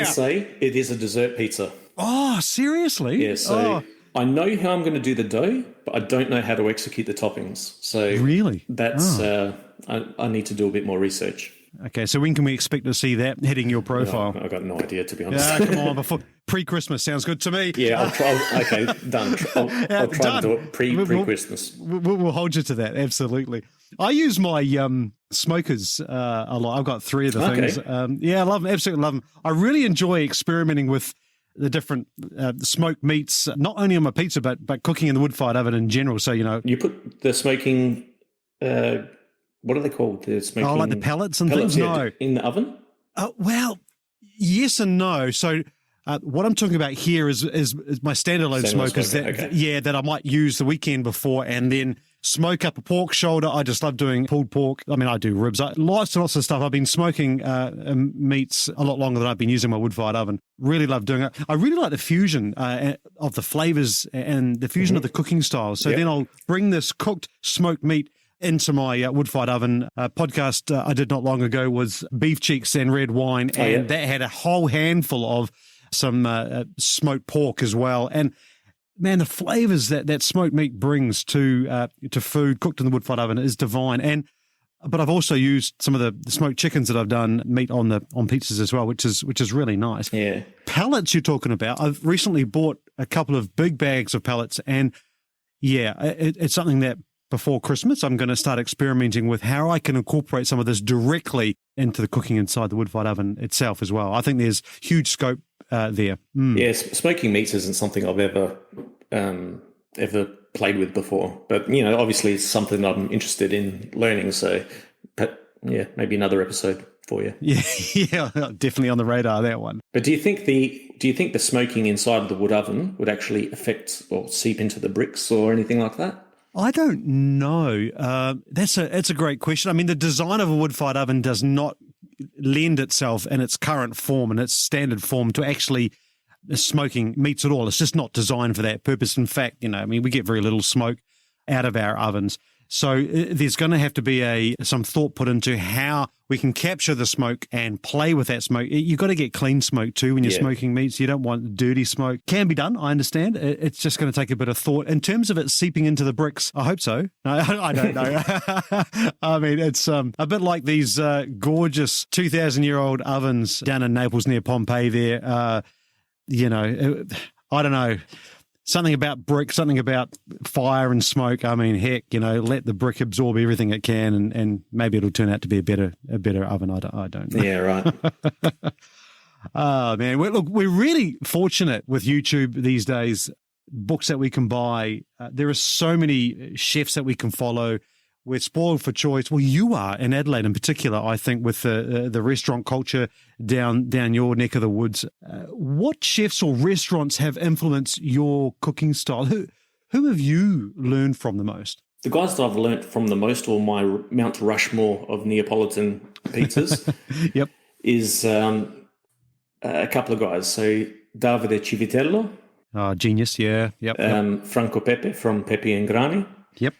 say it is a dessert pizza. Oh, seriously? Yeah. So I know how I'm going to do the dough, but I don't know how to execute the toppings. So really, that's I need to do a bit more research. Okay, so when can we expect to see that hitting your profile? I've got no idea, to be honest. Come on, before pre-Christmas sounds good to me. Yeah, I'll try. Okay, done. I'll try to do it pre-Christmas. We'll hold you to that, absolutely. I use my smokers a lot. I've got 3 of the things. I love them, absolutely love them. I really enjoy experimenting with the different smoked meats, not only on my pizza, but cooking in the wood-fired oven in general. So, You put the smoking... what are they called? The smoking... Oh, like the pellets and things? No. In the oven? Well, yes and no. So what I'm talking about here is my standalone smokers that I might use the weekend before and then smoke up a pork shoulder. I just love doing pulled pork. I mean, I do ribs. Lots and lots of stuff. I've been smoking meats a lot longer than I've been using my wood-fired oven. Really love doing it. I really like the fusion of the flavours and the fusion of the cooking styles. So then I'll bring this cooked smoked meat into my wood-fired oven. Podcast I did not long ago was beef cheeks and red wine, and that had a whole handful of some smoked pork as well. And man, the flavours that smoked meat brings to food cooked in the wood-fired oven is divine. But I've also used some of the smoked chickens that I've done meat on pizzas as well, which is really nice. Yeah, pellets you're talking about. I've recently bought a couple of big bags of pellets, and it's something that before Christmas I'm going to start experimenting with how I can incorporate some of this directly into the cooking inside the wood-fired oven itself as well. I think there's huge scope there. Yeah, smoking meats isn't something I've ever played with before, but obviously it's something that I'm interested in learning. So, but maybe another episode for you. Yeah, definitely on the radar, that one. But do you think the smoking inside of the wood oven would actually affect or seep into the bricks or anything like that? I don't know. That's a great question. I mean, the design of a wood-fired oven does not lend itself in its current form and its standard form to actually smoking meats at all. It's just not designed for that purpose. In fact, we get very little smoke out of our ovens. So there's going to have to be some thought put into how we can capture the smoke and play with that smoke. You've got to get clean smoke too when you're smoking meats. You don't want dirty smoke. Can be done, I understand. It's just going to take a bit of thought. In terms of it seeping into the bricks, I hope so. No, I don't know. I mean, it's a bit like these gorgeous 2,000-year-old ovens down in Naples near Pompeii there. I don't know. Something about brick, something about fire and smoke. I mean, heck, let the brick absorb everything it can, and maybe it'll turn out to be a better oven. I don't know. Yeah, right. Oh, man. We're really fortunate with YouTube these days, books that we can buy. There are so many chefs that we can follow. We're spoiled for choice. Well, you are in Adelaide in particular, I think, with the restaurant culture down your neck of the woods. What chefs or restaurants have influenced your cooking style? Who have you learned from the most? The guys that I've learnt from the most, or my Mount Rushmore of Neapolitan pizzas, yep, is a couple of guys. So Davide Civitello. Oh, genius, yeah. Yep. Franco Pepe from Pepe and Grani. Yep.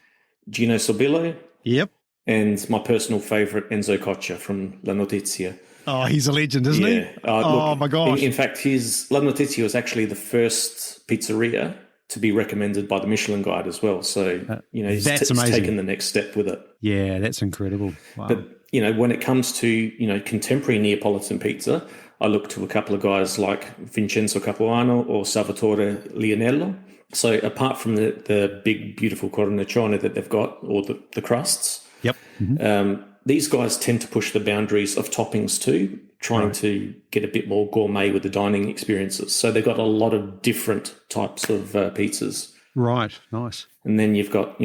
Gino Sobillo. Yep. And my personal favourite, Enzo Coccia from La Notizia. Oh, he's a legend, isn't he? Look, my gosh. In fact, La Notizia was actually the first pizzeria to be recommended by the Michelin Guide as well. So, he's taken the next step with it. Yeah, that's incredible. Wow. But, when it comes to, contemporary Neapolitan pizza, I look to a couple of guys like Vincenzo Capuano or Salvatore Lionello. So apart from the big, beautiful cornicione that they've got, or the crusts, yep, mm-hmm. These guys tend to push the boundaries of toppings too, trying to get a bit more gourmet with the dining experiences. So they've got a lot of different types of pizzas. Right, nice. And then you've got,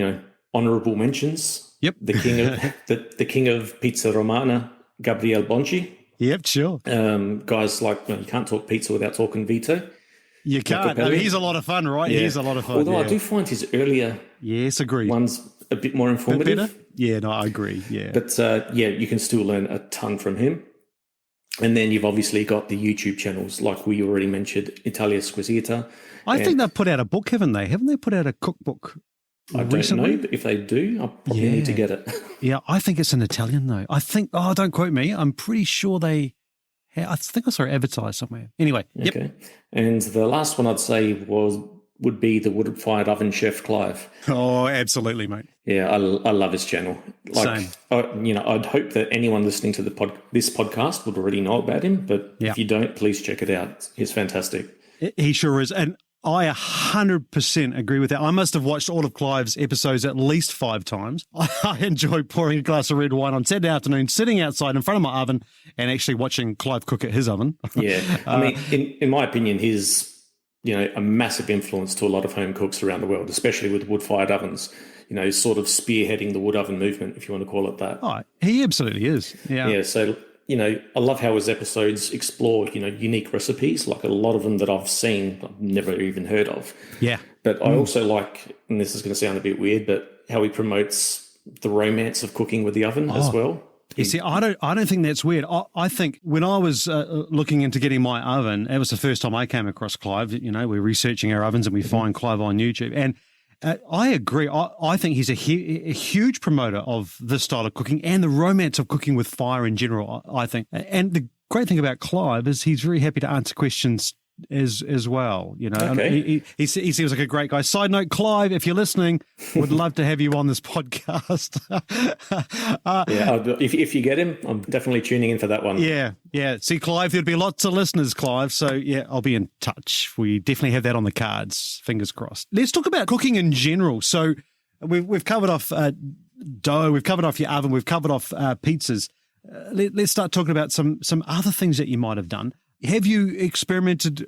honourable mentions. Yep. The king of the king of pizza romana, Gabriele Bonci. Yep, sure. Guys like, you can't talk pizza without talking Vito. You can't. I mean, he's a lot of fun, right? Yeah. He's a lot of fun. Although I do find his earlier ones a bit more informative. Better? Yeah, no, I agree. Yeah. But you can still learn a ton from him. And then you've obviously got the YouTube channels, like we already mentioned, Italia Squisita. I think they've put out a book, haven't they? Haven't they put out a cookbook recently? Don't know, but if they do, I'll probably need to get it. Yeah, I think it's in Italian, though. I think, don't quote me. I'm pretty sure I think I saw it advertised somewhere. Anyway, okay. Yep. And the last one I'd say would be the wood-fired oven chef Clive. Oh, absolutely, mate. Yeah, I love his channel. Same. I'd hope that anyone listening to this podcast would already know about him, but if you don't, please check it out. He's fantastic. He sure is. And I 100% agree with that. I must have watched all of Clive's episodes at least 5 times. I enjoy pouring a glass of red wine on Saturday afternoon, sitting outside in front of my oven and actually watching Clive cook at his oven. Yeah. I mean, in my opinion, he's, a massive influence to a lot of home cooks around the world, especially with wood-fired ovens, sort of spearheading the wood oven movement, if you want to call it that. Oh, he absolutely is. Yeah. Yeah. So, I love how his episodes explore, unique recipes, like a lot of them that I've seen, I've never even heard of. Yeah. But I also like, and this is going to sound a bit weird, but how he promotes the romance of cooking with the oven as well. You see, I don't think that's weird. I think when I was looking into getting my oven, it was the first time I came across Clive. We're researching our ovens and we find Clive on YouTube. And I agree. I think he's a huge promoter of this style of cooking and the romance of cooking with fire in general, I think. And the great thing about Clive is he's very happy to answer questions as well. Okay. He seems like a great guy. Side note, Clive, if you're listening, would love to have you on this podcast. If you get him, I'm definitely tuning in for that one. Yeah. See, Clive, there'd be lots of listeners, Clive. So yeah, I'll be in touch. We definitely have that on the cards. Fingers crossed. Let's talk about cooking in general. So we've covered off dough, we've covered off your oven, we've covered off pizzas. Let's start talking about some other things that you might have done. Have you experimented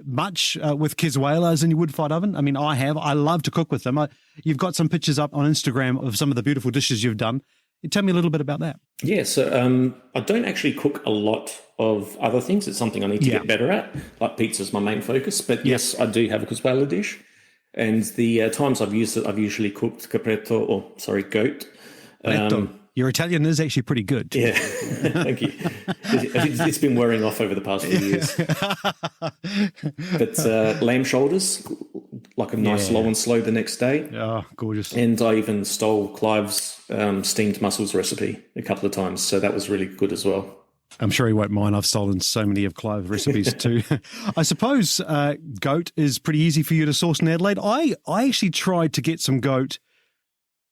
much with cazuelas in your wood-fired oven? I mean, I have. I love to cook with them. You've got some pictures up on Instagram of some of the beautiful dishes you've done. Tell me a little bit about that. Yeah, so I don't actually cook a lot of other things. It's something I need to get better at. Like pizza's my main focus. But yes, I do have a cazuela dish. And the times I've used it, I've usually cooked goat. Your Italian is actually pretty good. Yeah, thank you. It's been wearing off over the past few years. But lamb shoulders, like a nice low and slow the next day. Oh, gorgeous. And I even stole Clive's steamed mussels recipe a couple of times. So that was really good as well. I'm sure he won't mind. I've stolen so many of Clive's recipes too. I suppose goat is pretty easy for you to source in Adelaide. I actually tried to get some goat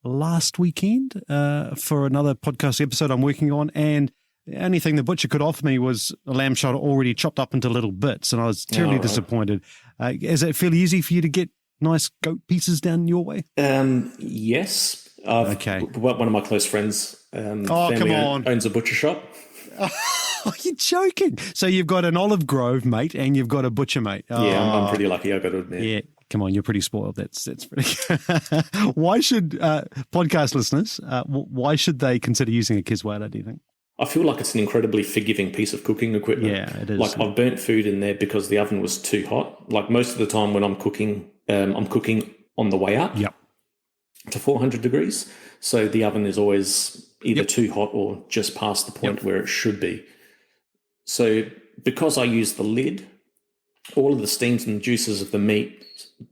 last weekend for another podcast episode I'm working on, and the only thing the butcher could offer me was a lamb shoulder already chopped up into little bits, and I was terribly disappointed. Is it fairly easy for you to get nice goat pieces down your way? Yes. Okay. One of my close friends owns a butcher shop. Oh, you're joking. So you've got an olive grove mate and you've got a butcher mate. Oh. Yeah, I'm pretty lucky, I've got to admit. Yeah, come on, you're pretty spoiled. That's pretty good. Why should podcast listeners, why should they consider using a Kiswada, do you think? I feel like it's an incredibly forgiving piece of cooking equipment. Yeah, it is. Like I've burnt food in there because the oven was too hot. Like most of the time when I'm cooking on the way up to 400 degrees. So the oven is always either too hot or just past the point where it should be. So because I use the lid, all of the steams and juices of the meat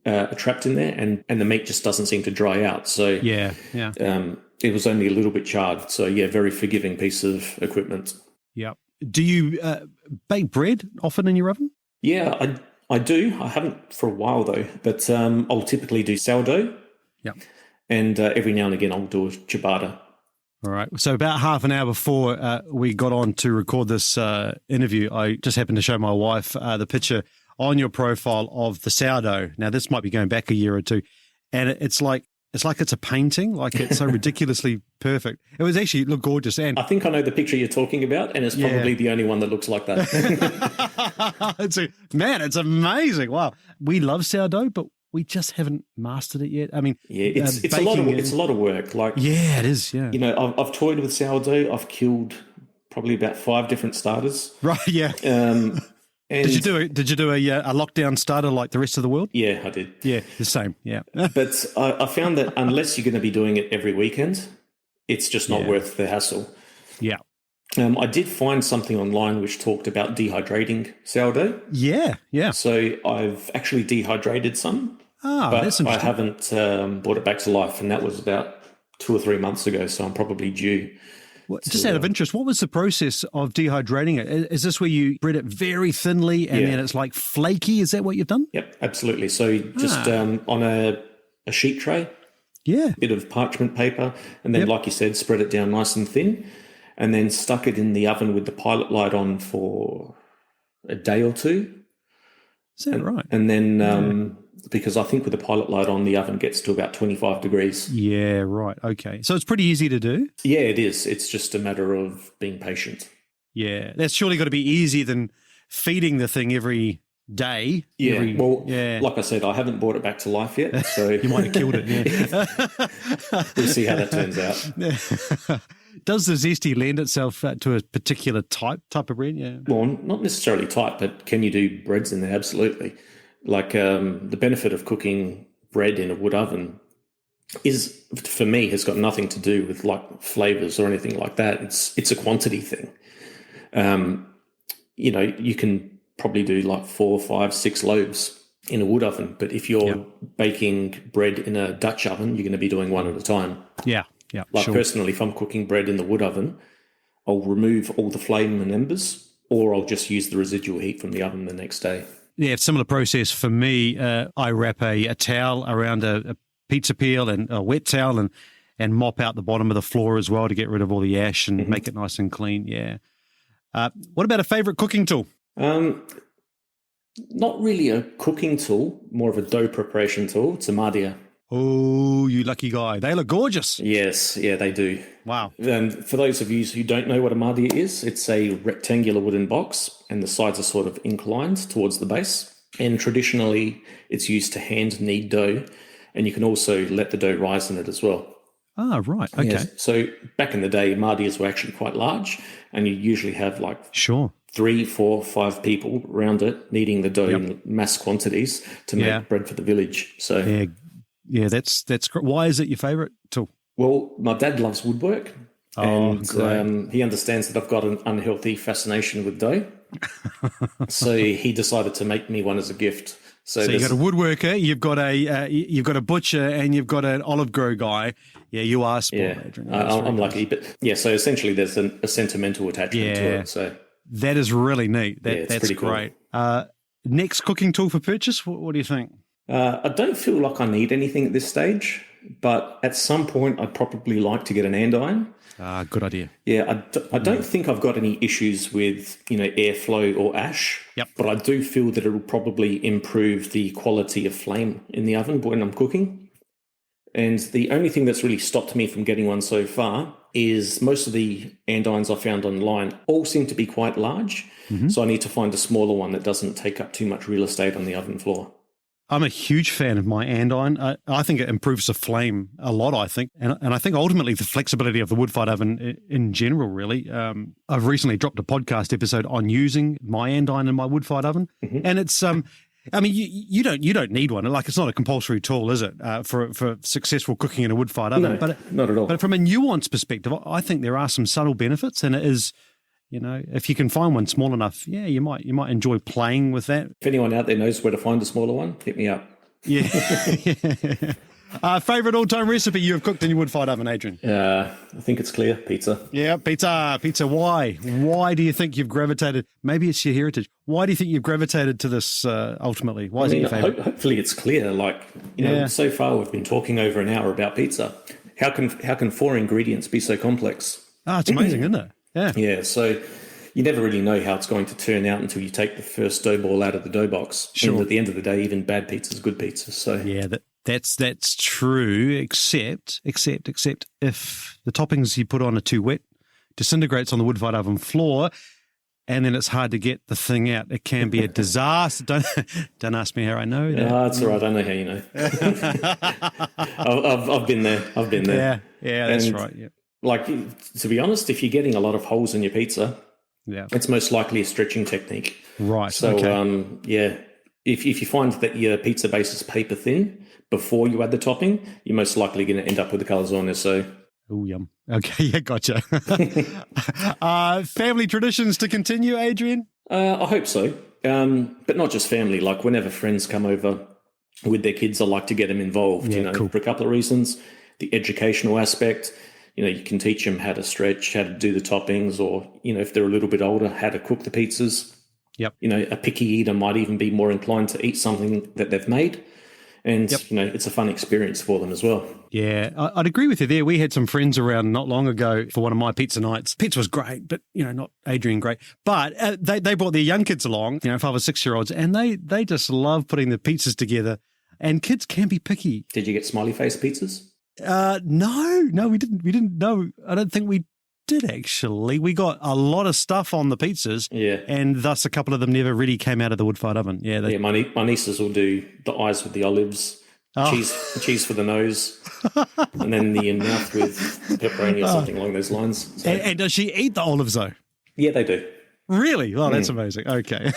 are trapped in there, and the meat just doesn't seem to dry out. So it was only a little bit charred. So very forgiving piece of equipment. Yeah. Do you bake bread often in your oven? Yeah, I do. I haven't for a while though, but I'll typically do sourdough. Yeah. And every now and again I'll do a ciabatta. All right. So about half an hour before we got on to record this interview, I just happened to show my wife the picture on your profile of the sourdough. Now, this might be going back a year or two, and it's like it's a painting. Like it's so ridiculously perfect. It was actually looked gorgeous. And I think I know the picture you're talking about, and it's probably the only one that looks like that. It's amazing. Wow. We love sourdough, but we just haven't mastered it yet. I mean, it's a lot of work. Like, it is. Yeah, you know, I've toyed with sourdough. I've killed probably about 5 different starters. Right. Yeah. And did you do a lockdown starter like the rest of the world? Yeah, I did. Yeah, the same. Yeah. But I found that unless you're going to be doing it every weekend, it's just not worth the hassle. Yeah. I did find something online which talked about dehydrating sourdough. Yeah, yeah. So I've actually dehydrated some. But that's I haven't brought it back to life, and that was about 2 or 3 months ago, so I'm probably due. Just out of interest, what was the process of dehydrating it? Is this where you bread it very thinly and then it's like flaky? Is that what you've done? Yep, absolutely. So just on a sheet tray, a bit of parchment paper, and then, like you said, spread it down nice and thin, and then stuck it in the oven with the pilot light on for a day or two. Is that right? And then because I think with the pilot light on, the oven gets to about 25 degrees. Yeah, right. Okay. So it's pretty easy to do? Yeah, it is. It's just a matter of being patient. Yeah. That's surely got to be easier than feeding the thing every day. Yeah. Like I said, I haven't brought it back to life yet. So you might have killed it. Yeah. We'll see how that turns out. Does the Zesti lend itself to a particular type of bread? Yeah. Well, not necessarily type, but can you do breads in there? Absolutely. Like the benefit of cooking bread in a wood oven is, for me, has got nothing to do with like flavors or anything like that. It's a quantity thing. You know, you can probably do like 4, 5, 6 loaves in a wood oven, but if you're baking bread in a Dutch oven, you're going to be doing one at a time. Yeah, yeah. Like personally, if I'm cooking bread in the wood oven, I'll remove all the flame and embers, or I'll just use the residual heat from the oven the next day. Yeah, similar process for me. I wrap a towel around a pizza peel and a wet towel and mop out the bottom of the floor as well to get rid of all the ash and make it nice and clean. Yeah. What about a favorite cooking tool? Not really a cooking tool, more of a dough preparation tool. It's a madia. Oh, you lucky guy. They look gorgeous. Yes, yeah, they do. Wow. And for those of you who don't know what a madia is, it's a rectangular wooden box and the sides are sort of inclined towards the base. And traditionally, it's used to hand knead dough, and you can also let the dough rise in it as well. Ah, right. Okay. Yes. So back in the day, madias were actually quite large, and you usually have like 3, 4, 5 people around it kneading the dough in mass quantities to make bread for the village. So yeah, that's great. Why is it your favourite tool? Well, my dad loves woodwork, and he understands that I've got an unhealthy fascination with dough. So he decided to make me one as a gift So you've got a woodworker, you've got a butcher, and you've got an olive grow guy. Yeah, you are spoiled, Adrian. I'm lucky, but yeah. So essentially, there's a sentimental attachment to it. So that is really neat. That's pretty great. Cool. Next cooking tool for purchase. What do you think? I don't feel like I need anything at this stage, but at some point, I'd probably like to get an andiron. Good idea. Yeah, I don't think I've got any issues with airflow or ash. Yep. But I do feel that it will probably improve the quality of flame in the oven when I'm cooking. And the only thing that's really stopped me from getting one so far is most of the andirons I found online all seem to be quite large. Mm-hmm. So I need to find a smaller one that doesn't take up too much real estate on the oven floor. I'm a huge fan of my andiron. I think it improves the flame a lot, I think. And I think ultimately the flexibility of the wood-fired oven in general, really. I've recently dropped a podcast episode on using my andiron in my wood-fired oven. Mm-hmm. And it's, you don't need one. Like, it's not a compulsory tool, is it, for successful cooking in a wood-fired oven? No, not at all. But from a nuanced perspective, I think there are some subtle benefits, and it is... if you can find one small enough, you might enjoy playing with that. If anyone out there knows where to find a smaller one, hit me up. Yeah. Favorite all-time recipe you have cooked in your wood-fired oven, Adrian? I think it's clear, pizza. Yeah, pizza. Why? Why do you think you've gravitated? Maybe it's your heritage. Why do you think you've gravitated to this ultimately? Why is it your favorite? Hopefully it's clear. So far we've been talking over an hour about pizza. How can 4 ingredients be so complex? It's amazing, isn't it? Yeah. Yeah. So you never really know how it's going to turn out until you take the first dough ball out of the dough box. Sure. And at the end of the day, even bad pizza is good pizza. So yeah, that's true. Except if the toppings you put on are too wet, disintegrates on the wood-fired oven floor, and then it's hard to get the thing out. It can be a disaster. Don't ask me how I know that. No, it's all right. I know how you know. I've been there. Yeah, that's right. Yeah. Like, to be honest, if you're getting a lot of holes in your pizza, it's most likely a stretching technique. Right. So, if you find that your pizza base is paper thin before you add the topping, you're most likely going to end up with the calzone. So, oh, yum. Okay, yeah, gotcha. Family traditions to continue, Adrian? I hope so. But not just family. Like, whenever friends come over with their kids, I like to get them involved, cool. For a couple of reasons. The educational aspect. You can teach them how to stretch, how to do the toppings, or, if they're a little bit older, how to cook the pizzas. Yep. A picky eater might even be more inclined to eat something that they've made. And, it's a fun experience for them as well. Yeah, I'd agree with you there. We had some friends around not long ago for one of my pizza nights. Pizza was great, but, not Adrian great. But they brought their young kids along, 5 or 6-year-olds, and they just love putting the pizzas together. And kids can be picky. Did you get smiley face pizzas? No, we didn't. No, I don't think we did actually. We got a lot of stuff on the pizzas, and thus a couple of them never really came out of the wood-fired oven. Yeah, my nieces will do the eyes with the olives, cheese for the nose, and then the mouth with pepperoni or something along those lines. So. And does she eat the olives though? Yeah, they do. Really? Oh, that's amazing. Okay.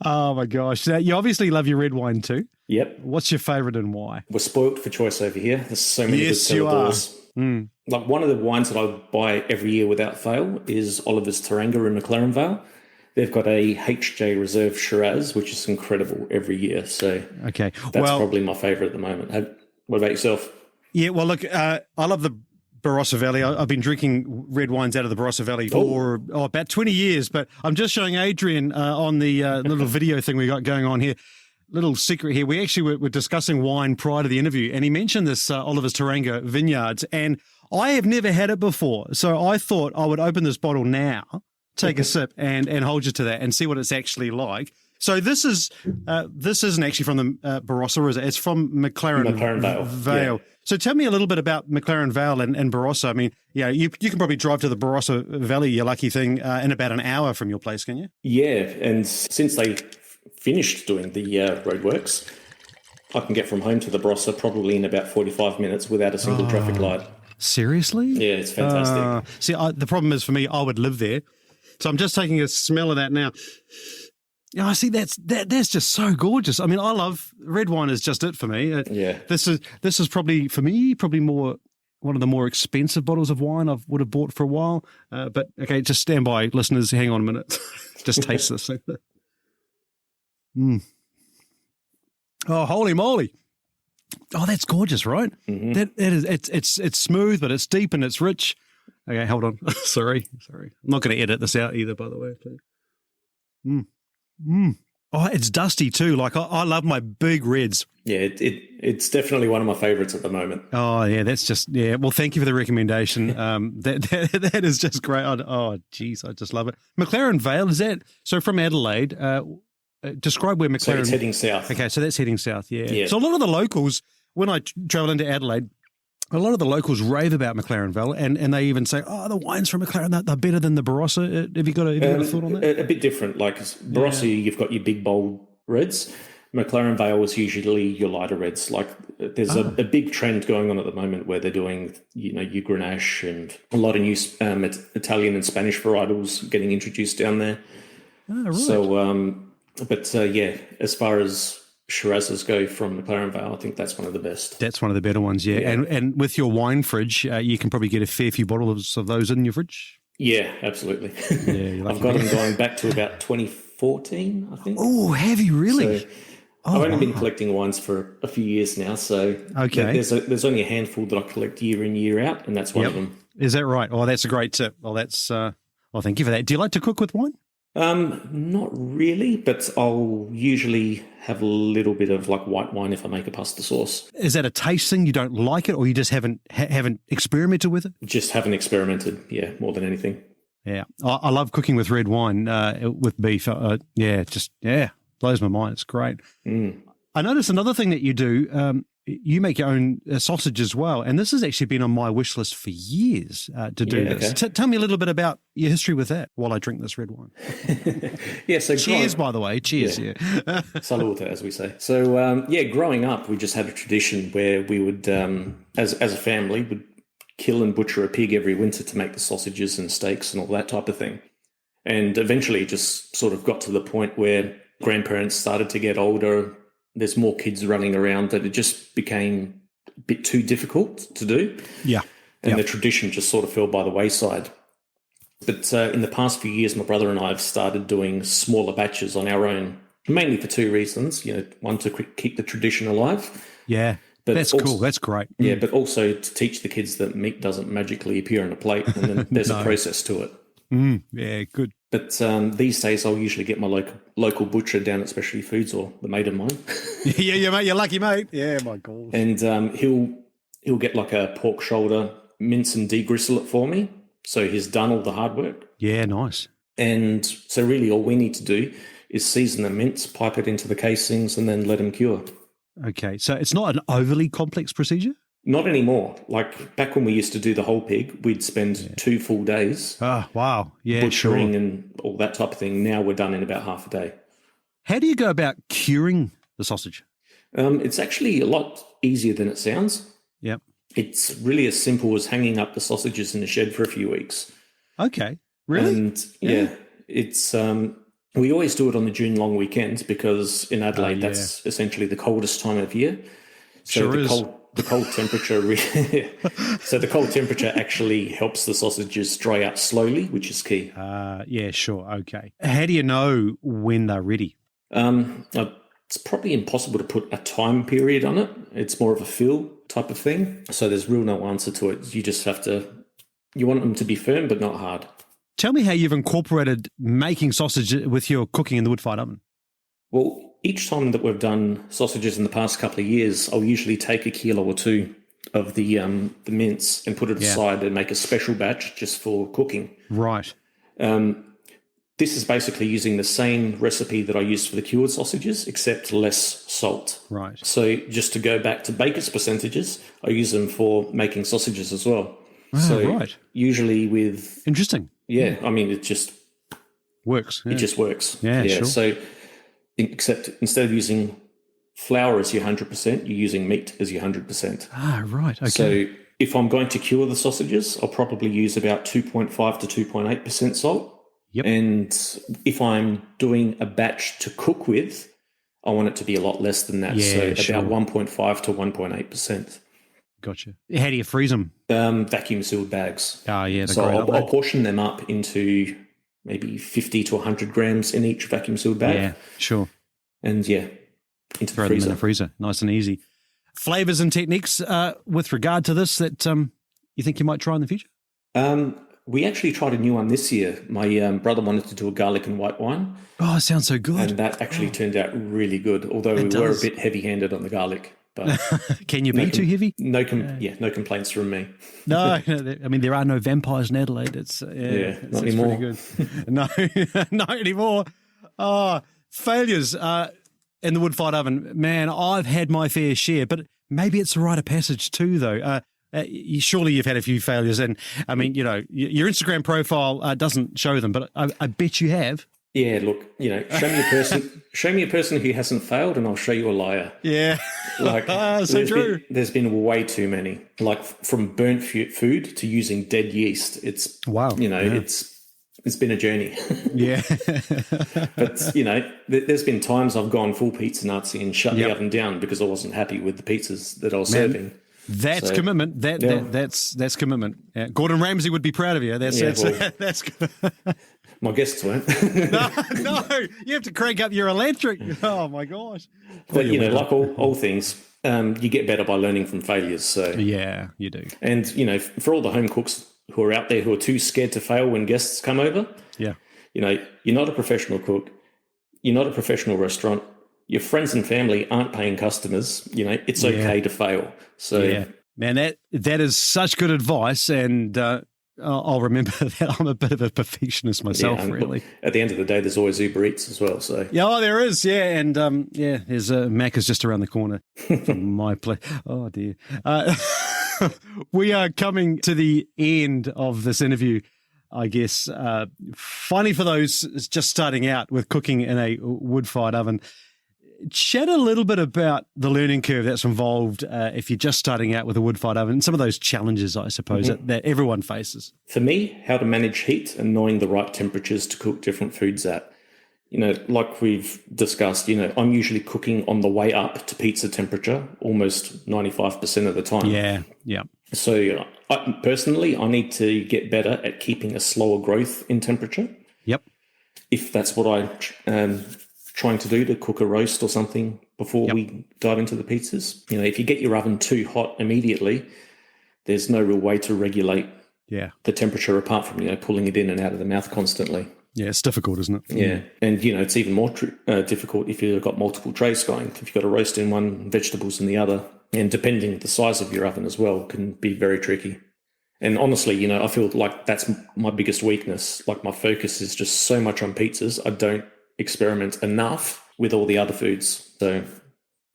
Oh my gosh. Now, you obviously love your red wine too. Yep. What's your favourite and why? We're spoilt for choice over here. There's so many good celladors. Like, one of the wines that I buy every year without fail is Oliver's Taranga in McLaren Vale. They've got a HJ Reserve Shiraz, which is incredible every year. So okay, that's probably my favourite at the moment. What about yourself? Yeah, well, look, I love the Barossa Valley. I've been drinking red wines out of the Barossa Valley for about 20 years, but I'm just showing Adrian on the little video thing we got going on here. Little secret here. We actually were discussing wine prior to the interview, and he mentioned this Oliver's Taranga Vineyards, and I have never had it before. So I thought I would open this bottle now, take a sip, and hold you to that and see what it's actually like. So this isn't actually from the Barossa, is it? It's from McLaren Vale. Yeah. So tell me a little bit about McLaren Vale and Barossa. I mean, you can probably drive to the Barossa Valley, your lucky thing, in about an hour from your place, can you? Yeah, and since they finished doing the roadworks, I can get from home to the Barossa probably in about 45 minutes without a single traffic light. Seriously? Yeah, it's fantastic. See, the problem is for me, I would live there. So I'm just taking a smell of that now. I see that's just so gorgeous. I mean, I love red wine is just it for me. This is probably for me more one of the more expensive bottles of wine I would have bought for a while. But okay, just stand by, listeners. Hang on a minute. Just taste this thing. Oh, holy moly. Oh, that's gorgeous, right? Mm-hmm. That is, it's smooth, but it's deep and it's rich. Okay, hold on. Sorry. I'm not going to edit this out either, by the way. Oh, it's dusty too. Like I love my big reds. Yeah, it's definitely one of my favorites at the moment. Oh, yeah, that's just, yeah. Well, thank you for the recommendation. That is just great. Oh, geez, I just love it. McLaren Vale, is that, so from Adelaide, describe where McLaren. So it's heading south. Okay, so that's heading south, yeah. So a lot of the locals, when I travel into Adelaide, a lot of the locals rave about McLaren Vale, and they even say, oh, the wines from McLaren, they're better than the Barossa. Have you got a thought on that? A bit different. Like Barossa, you've got your big, bold reds. McLaren Vale is usually your lighter reds. Like there's a big trend going on at the moment where they're doing, your Grenache and a lot of new Italian and Spanish varietals getting introduced down there. Oh, right. So, as far as Shirazes go from McLaren Vale, I think that's one of the best. That's one of the better ones, yeah. And with your wine fridge, you can probably get a fair few bottles of those in your fridge. Yeah, absolutely. Yeah, I've got them going back to about 2014, I think. Oh, have you really? So, I've only been collecting wines for a few years now, so there's only a handful that I collect year in, year out, and that's one of them. Is that right? Oh, that's a great tip. Well, thank you for that. Do you like to cook with wine? Not really, but I'll usually have a little bit of like white wine if I make a pasta sauce. Is that a taste thing? You don't like it, or you just haven't experimented with it? Just haven't experimented, more than anything. Yeah, I love cooking with red wine with beef. Blows my mind. It's great. I noticed another thing that you do. You make your own sausage as well, and this has actually been on my wish list for years to do this. Okay. Tell me a little bit about your history with that while I drink this red wine. So cheers, by the way. Cheers. Yeah. Salute, as we say. So, growing up, we just had a tradition where we would, as a family, would kill and butcher a pig every winter to make the sausages and steaks and all that type of thing. And eventually it just sort of got to the point where grandparents started to get older. There's more kids running around that it just became a bit too difficult to do. Yeah. And the tradition just sort of fell by the wayside. But in the past few years, my brother and I have started doing smaller batches on our own, mainly for two reasons. One, to keep the tradition alive. Yeah. But that's cool. That's great. Yeah, but also to teach the kids that meat doesn't magically appear on a plate, and then there's a process to it. Yeah, good. But these days, I'll usually get my local butcher down at Specialty Foods, or the mate of mine. Yeah, mate, you're lucky, mate. Yeah, my God. And he'll get like a pork shoulder, mince and degristle it for me. So he's done all the hard work. Yeah, nice. And so really, all we need to do is season the mince, pipe it into the casings, and then let them cure. Okay, so it's not an overly complex procedure? Not anymore. Like back when we used to do the whole pig, we'd spend 2 full days. Oh, wow. Yeah, butchering and all that type of thing. Now we're done in about half a day. How do you go about curing the sausage? It's actually a lot easier than it sounds. Yep. It's really as simple as hanging up the sausages in the shed for a few weeks. Okay. Really? And it's we always do it on the June long weekends because in Adelaide that's essentially the coldest time of year. So the cold temperature so the cold temperature actually helps the sausages dry out slowly, which is key. Yeah, sure. Okay. How do you know when they're ready? It's probably impossible to put a time period on it. It's more of a feel type of thing. So there's real no answer to it. You just have to, you want them to be firm but not hard. Tell me how you've incorporated making sausage with your cooking in the wood-fired oven. Well, each time that we've done sausages in the past couple of years, I'll usually take a kilo or two of the mince and put it aside and make a special batch just for cooking. Right. This is basically using the same recipe that I used for the cured sausages, except less salt. Right. So just to go back to baker's percentages, I use them for making sausages as well. Right. Usually with... Interesting. Yeah, I mean, it just... Works. Yeah. It just works. Yeah, sure. So except instead of using flour as your 100%, you're using meat as your 100%. Right. Okay. So if I'm going to cure the sausages, I'll probably use about 2.5 to 2.8% salt. Yep. And if I'm doing a batch to cook with, I want it to be a lot less than that. Yeah, so about 1.5 to 1.8%. Gotcha. How do you freeze them? Vacuum sealed bags. Oh, yeah. So I'll portion them up into maybe 50 to 100 grams in each vacuum sealed bag. Yeah, sure. And into Throw the them freezer. in the freezer. Nice and easy. Flavors and techniques with regard to this that you think you might try in the future? We actually tried a new one this year. My brother wanted to do a garlic and white wine. Oh, it sounds so good. And that actually turned out really good, although we were a bit heavy-handed on the garlic. But can you be too heavy? No complaints from me. No, I mean, there are no vampires in Adelaide. It's not anymore. Pretty good. No, not anymore. Oh, failures in the wood-fired oven. Man, I've had my fair share, but maybe it's a rite of passage too, though. Surely you've had a few failures, and I mean, you know, your Instagram profile doesn't show them, but I bet you have. Yeah, look, you know, show me a person who hasn't failed, and I'll show you a liar. Yeah, like so true. There's been way too many. Like from burnt food to using dead yeast. It's it's been a journey. Yeah, but you know, there's been times I've gone full pizza Nazi and shut the oven down because I wasn't happy with the pizzas that I was serving. That's commitment. That's commitment. Yeah. Gordon Ramsay would be proud of you. That's my guests weren't. No, you have to crank up your electric. Oh my gosh! But you know, like all things, you get better by learning from failures. So yeah, you do. And you know, for all the home cooks who are out there who are too scared to fail when guests come over, you know, you're not a professional cook. You're not a professional restaurant. Your friends and family aren't paying customers. You know, it's okay to fail. So, man, that is such good advice, and I'll remember that. I'm a bit of a perfectionist myself, really. At the end of the day, there's always Uber Eats as well. So there is, and there's Macca's just around the corner from my place. Oh dear, we are coming to the end of this interview. I guess finally for those just starting out with cooking in a wood-fired oven. Chat a little bit about the learning curve that's involved if you're just starting out with a wood-fired oven and some of those challenges, I suppose, that everyone faces. For me, how to manage heat and knowing the right temperatures to cook different foods at. You know, like we've discussed, you know, I'm usually cooking on the way up to pizza temperature almost 95% of the time. Yeah. So personally, I need to get better at keeping a slower growth in temperature. Yep. If that's what I'm trying to do to cook a roast or something before we dive into the pizzas. You know, if you get your oven too hot immediately, there's no real way to regulate the temperature apart from, you know, pulling it in and out of the mouth constantly. Yeah, it's difficult, isn't it? Yeah. And, you know, it's even more difficult if you've got multiple trays going. If you've got a roast in one, vegetables in the other, and depending the size of your oven as well, can be very tricky. And honestly, you know, I feel like that's my biggest weakness. Like my focus is just so much on pizzas. I don't experiment enough with all the other foods. So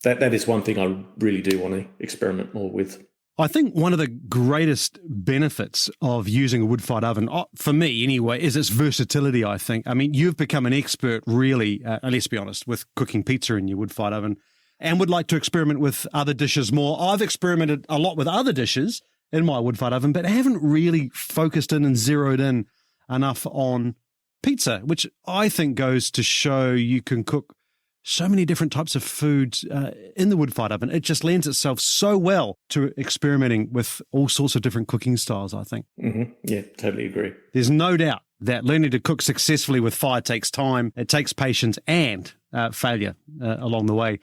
that is one thing I really do want to experiment more with. I think one of the greatest benefits of using a wood-fired oven, for me anyway, is its versatility, I think. I mean, you've become an expert really, let's be honest, with cooking pizza in your wood-fired oven and would like to experiment with other dishes more. I've experimented a lot with other dishes in my wood-fired oven, but haven't really focused in and zeroed in enough on pizza, which I think goes to show you can cook so many different types of foods in the wood-fired oven. It just lends itself so well to experimenting with all sorts of different cooking styles, I think. Mm-hmm. Yeah, totally agree. There's no doubt that learning to cook successfully with fire takes time, it takes patience and failure along the way.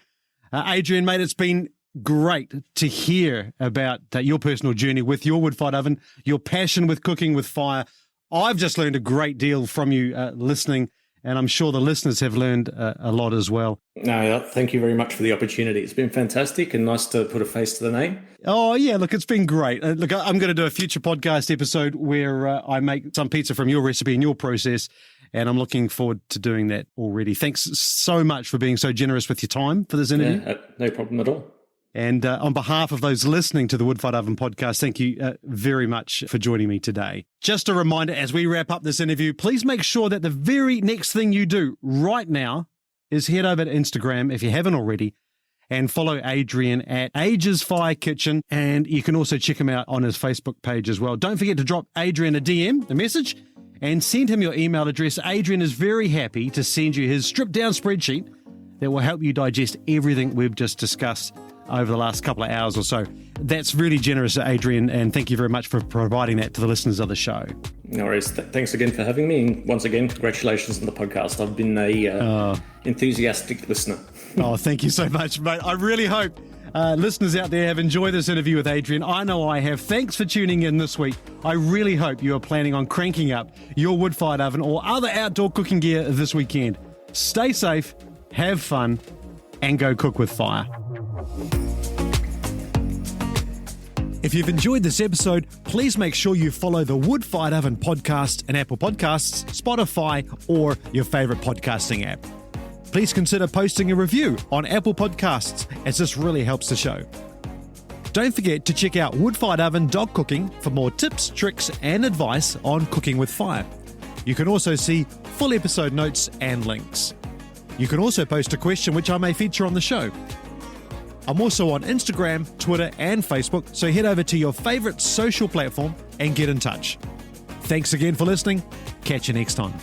Adrian, mate, it's been great to hear about your personal journey with your wood-fired oven, your passion with cooking with fire. I've just learned a great deal from you listening, and I'm sure the listeners have learned a lot as well. No, thank you very much for the opportunity. It's been fantastic and nice to put a face to the name. Oh, yeah, look, it's been great. Look, I'm going to do a future podcast episode where I make some pizza from your recipe and your process, and I'm looking forward to doing that already. Thanks so much for being so generous with your time for this interview. Yeah, no problem at all. And on behalf of those listening to the Wood-Fired Oven podcast, thank you very much for joining me today. Just a reminder, as we wrap up this interview, please make sure that the very next thing you do right now is head over to Instagram, if you haven't already, and follow Adrian at Ages Fire Kitchen. And you can also check him out on his Facebook page as well. Don't forget to drop Adrian a DM, a message, and send him your email address. Adrian is very happy to send you his stripped-down spreadsheet that will help you digest everything we've just discussed over the last couple of hours or so. That's really generous, Adrian, and thank you very much for providing that to the listeners of the show. No worries. Thanks again for having me. And once again, congratulations on the podcast. I've been a enthusiastic listener. Oh, thank you so much, mate. I really hope listeners out there have enjoyed this interview with Adrian. I know I have. Thanks for tuning in this week. I really hope you are planning on cranking up your wood-fired oven or other outdoor cooking gear this weekend. Stay safe, have fun, and go cook with fire. If you've enjoyed this episode, please make sure you follow the Wood Fired Oven podcast in Apple Podcasts, Spotify, or your favorite podcasting app. Please consider posting a review on Apple Podcasts, as this really helps the show. Don't forget to check out woodfiredoven.cooking for more tips, tricks, and advice on cooking with fire. You can also see full episode notes and links. You can also post a question which I may feature on the show. I'm also on Instagram, Twitter, and Facebook, so head over to your favorite social platform and get in touch. Thanks again for listening. Catch you next time.